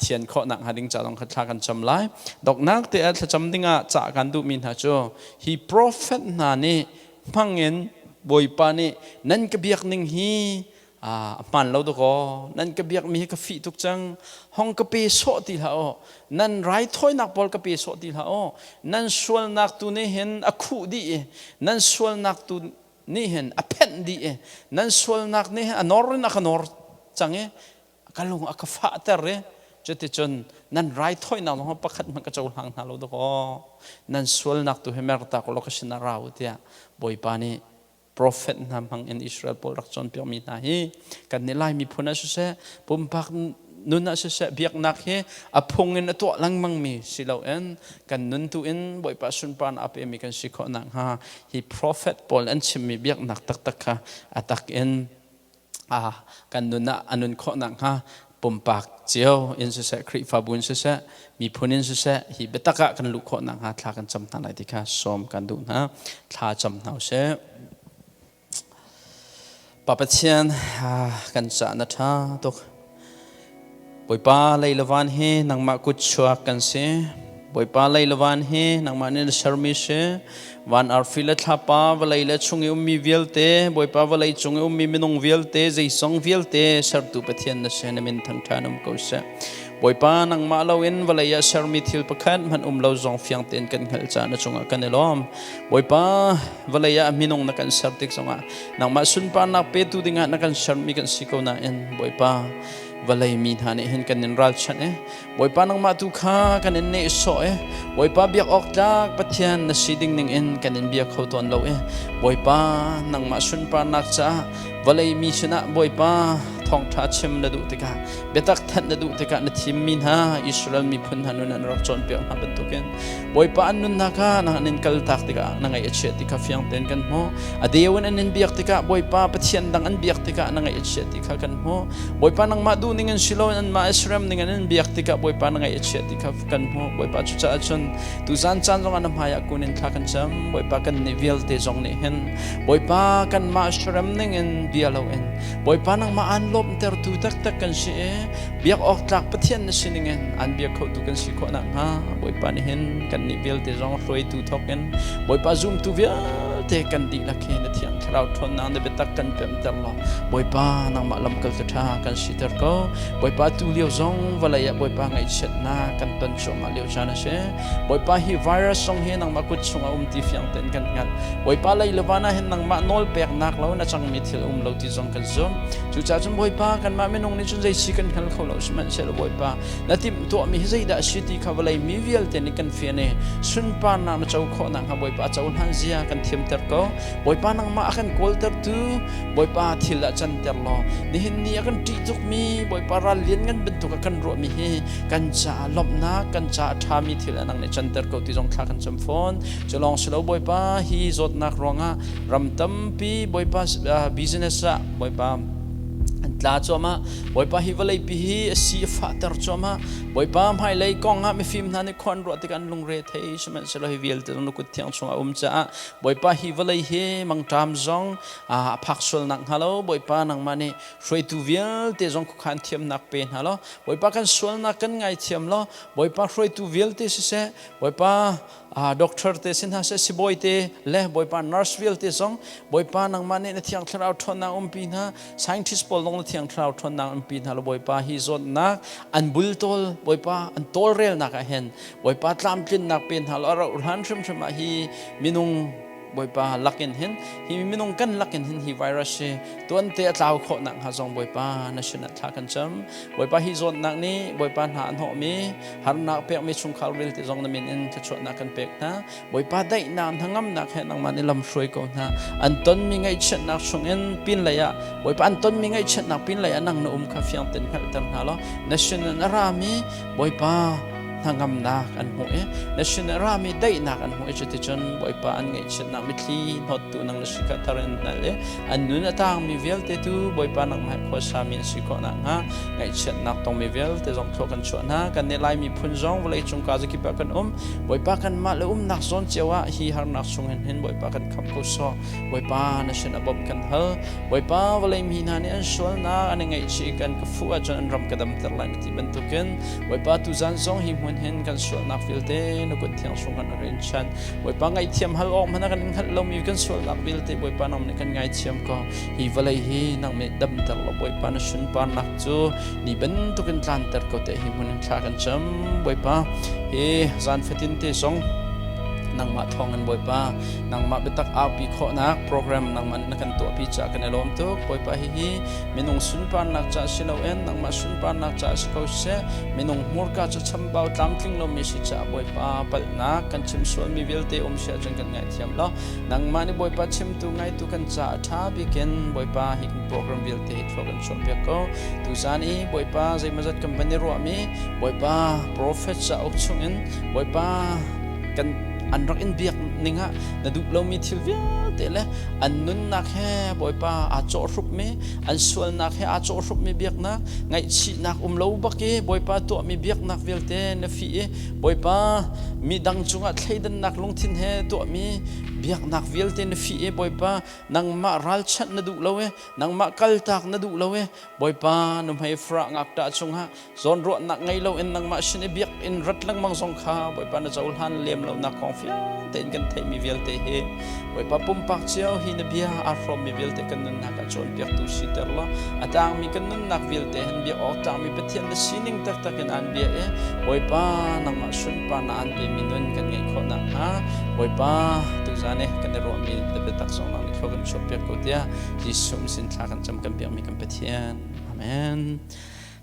thian kho nak hading cha long khatla kan cham lai dok nak te a cham dinga cha kan du min ha cho hi prophet na ni phangin boi pa ni nan ka biak ning hi pan lo do ko nan ka biak mi ka fi tuk chang hong ka pe so ti la o nan rai thoi nak bol ka pe so ti la o nan sual nak tu ne hen a khu di nan sual nak tu ni hen a pen di nan sual nak ne anor na kanor chang kalung akafa ter chute chon nan rai thoi na lo pakhat man ka chau hang na lo do ko nan sual nak tu hemer ta ko location na raw tia boi pa ni prophet nam hang in Israel pol rak chon pyo mi na hi kan ni lai mi phuna su se pum pak nun na se biak nak he aphung in to lang mang mi silo en kan nun tu in boi pa sun pan ap mi kan si kho nak ha hi prophet pol an chim mi biak nak tak tak kha atak en kan nun na anun kho nak ha pum pak chiao in se kri fa bun se mi phunin se hi betaka kan lu kho nak ha thla kan cham ta lai dikha som kan du na thla cham nau se Pathian kan cha na tha tok boi pa lai lawan he nang ma ku chua kan se boi pa lai lawan he nang ma ne sharmi se wan ar fila thapa walai la chungi ummi vialte boi pa walai chungi ummi minung vialte jai song vialte sartu pathian na se na min thang thanum ko se boi pa nang ma lo in walai ya sharmi thil pakhat man lo zong fyang ten kan khal cha na chunga kan elom boi pa walai ya minung na kan sartik songa nang ma sun pa na pe tu dinga na kan sharmi kan siko na en boi pa walai mi thane hen kan nin ral chan boi pa nang ma tu kha kan ne so boi pa biak ok tak pathian na siding ning en kan in biak kho ton lo boi pa nang ma sun pa nak cha walai mi chuna boi pa thong tha chim na du tika betak that na du tika na thim min ha Israel mi phun hanun an rak chon pe ha ban to ken boi pa anun na ka na nin kal tak tika na ngai che tika fyang ten kan mo adewan an biak tika boi pa pathian dang an biak tika na ngai che tika kan mo boi pa nang ma du ning an silo an ma Israel ning an biak tika boi pa na ngai che tika kan mo boi pa chu cha chon tu zan chan jong an ma ya kunin kha kan cham boi pa kan ni vial te jong ni hen boi pa kan ma Israel ning an bialo en boi pa nang ma an ter tu tak tak kan si biak ok tak pathian na siningen an biak kho tu kan si kho na ha boi pa ni hen kan ni vel te jong roi tu thoken boi pa zoom tu vial te kan di la khe na thiang เราทนนางเดบิตักกันเปมเตลล์บอยป้านางมาลำกัลตากันสิเตอร์ก็บอยป้าตูเลี้ยวซองวลายบอยป้าไงเช็ดนากันต้นชงมาเลี้ยวชานะเช่บอยป้าฮีไวรัสซองเฮนางมากุดชงตีเฟียงเต็นกันงัดบอยป้าเลยเลวานาเห็นนางมาโนลเปียกนักแล้วน่าจังมีทิลเราที่ซองกันซอมจูจ่าจนบอยป้ากันมาไม่นงนี่จนใจสิกันขันเขาเราสมันเชลบอยป้านาทีตัวมีใจด่าสิที่เขาวลายมีวิลเต็นกันเฟียเน่สุนปานนางเจ้าขอนางบอยป้าเจ้าหันเสียกันเทียมเตอร์ก็บอยป้านางมากันโกลเตอร์ตูบอยป้าทิลจันเตอร์ล้อนี่เห็นนี่กันตีทุกมีบอยป้ารัลเลียนกันเป็นตัวกันรัวมีกันจ่าลบนักกันจ่าทามีทิลนางในจันเตอร์ก็ที่จงทักกันจำฟอนจะลองสโลบอยป้าฮีจดนักร้องรำตั้มปีบอยป้าบิสเนสอะบอยป้าลาจอมาบอยป้าฮิวเลยปีฮีสีฟ้าตร์จอมาบอยป้าไม่เลยกองไม่ฟิล์มนั่นในควันรัวที่กันลงเรทเฮชมันจะเลยวิลต์นุกุที่ยังชงจ้าบอยป้าฮิวเลยเฮมังตามจงพักส่วนนักฮัลโหลบอยป้านังมันนี่ช่วยตูวิลต์ที่จงขันเทียมนักเป็นฮัลโหลบอยป้ากันส่วนนักกันไงเทียมล้อบอยป้าช่วยตูวิลต์ที่เสบอยป้าด็อกเตอร์ที่สินหาเสสิบอยที่เล่บอยป้านัร์สวิลที่จงบอยป้านังมันนี่ที่ยังคลาวทนนางปีนะไซน์ทิสปอลลงที่ยังคลาวทนนางปีนะบอยป้าฮิจดนักอันบุลตอลบอยป้าอันโตเรลนักเห็นบอยป้าตามกินนักเป็นฮัลโหลเราหันชมฮีมินุงบอยป้าลักเห็นฮีมินุงกันลักเห็นฮีไวรัสตัวอันเตะลาวโคนักหาจงบอยป้านั่นชนะทักกันจำบอยป้าฮิจดนักนี้บอยป้าหาอันหอมีหันนักเปียกมีชุงขาวเรลที่จงนั้นมินจะชวนนักกันเปียกนะบอยป้าได้นานทั้งงั้มนักเห็นนักมันนี่ลำช่วยก็นะอันต้นมีไงเช่นนักชงเอ็นปินเลยอะบอยป้าอันต้นมีไงเช่นนักปินเลยอะนังนุ่มคาเฟียงเต็นขัดเต็มฮะล้อนั่นชนะรามีบอยป้าทางกำนักอันหัวนั่นชนะรามีได้นักอันหัวจะติดจนบอยป้าอันไงเช่นนักมิตรีนอดตัวนังสิกาตารันนั่นเลยอันนู้นต่างมีเวลเตตูบอยป้านังหมายข้อสามีสิกอนังฮะไงเช่นนักต้องมีเวลเตจงโชกันชวนฮะกันในไลมีพุ่นจงเวลาจงกาจะกิบกันบอยป้ากันมาเลยนักจนเจ้าฮีฮาร์นักชงเห็นบอยป้ากันคำกุศลบอยป้านั่นชนะบบกันเฮบอยป้าเวลามีนานี่อันชวนนักอันไงชีกันกฟัวจนอันรำกระดมตะไลที่บรรทุกันบอยป้าตุจันจงหิมเห็นกันชวนนักฟิลเตนกุที่ยังชงกันเรียนชันบอยป้าไงเทียมฮัลออกมันกันฮัลลมีกันชวนนักฟิลเตบอยป้านำนี่กันไงเทียมก็ฮีเวลาฮีนังเมดมตะลบอยป้านั่นชนป้านักจูนี่บรรทุกันทันเตอร์ก็เตหิมเห็นชากันจำบอยป้าซานเฟตินเตซงนังมาทองกันบอยป้านังมาเบตักอาปีข้อนักโปรแกรมนังมันนักันตัวปีจากกันในลมตุกบอยป้าฮีมินุงสุนปานนักจ่าสิเลวเอ็นนังมาสุนปานนักจ่าสิเขาเสมินุงมูร์กาจะชำบ่าวตามทิ้งลมมีสิจ่าบอยป้าปัลนักกันชิมส่วนมีเวลเตอมเสียจังกันไงเทียมล้อนังมานี่บอยป้าชิมตัวไงตัวกันจ่าท้าบิเกนบอยป้าฮิกโปรแกรมเวลเตฮิตโฟกันชวนเปียกก็ตุจานีบอยป้าใจมาจัดกันเป็นรัวมีบอยป้า Profet Cauk Chung บอยป้ากันอันรักอินเบียกนิ่งฮะนาดูเรามีทิลวิเตเลยอันนุนนักแห่บอยป้าอาโจรุปมีอันส่วนนักแห่อาโจรุปมีเบียกนักไงชีนักเราบักเอบอยป้าตัวมีเบียกนักเวลเตนฟีบอยป้ามีดังจุงอัดให้ดันนักลงทินแห่ตัวมีเบียกนักเวลเตนฟีบอยป้านังมารัลชัดนาดูเรานังมาคัลตักนาดูเราบอยป้านุ่มให้ฟรังอักตาจุงฮะจนรวดนักไงเราเอ็นนังมาชินเบียกเอ็นรัดลังมังสงขาบอยป้าน่าจะอุลหันเลี้ยมเรานักของฟิเต็นกันเทมีเวลเตเฮบอยป้าปุ่มปักเจ้าฮินเบียอาร์ฟรอมมีเวลเตกันนั่นนักจนเบียกตุสิเตอร์ล้ออาต่างมีกันนั่นนักเวลเตเห็นเบียออกต่างมีเปทียนละซีนิงตักกันอันเบียบอยป้านังมาสุนป้านันเบียมินุนกันไงคนนักฮะบอยป้าตุจานี่กันในรวมมีเดบิตักสองนักเขากันชอบเบียกกูเดียยิสุมสินทากันจำกันเบียมีกันเปทียนอาเมน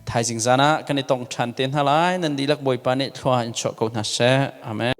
ไทยสิงซานะกันในตรงชันเต็นทลายนันดีลักบอยป้าเนี่ยทัวร์อินชอกูนัสเซอาเมน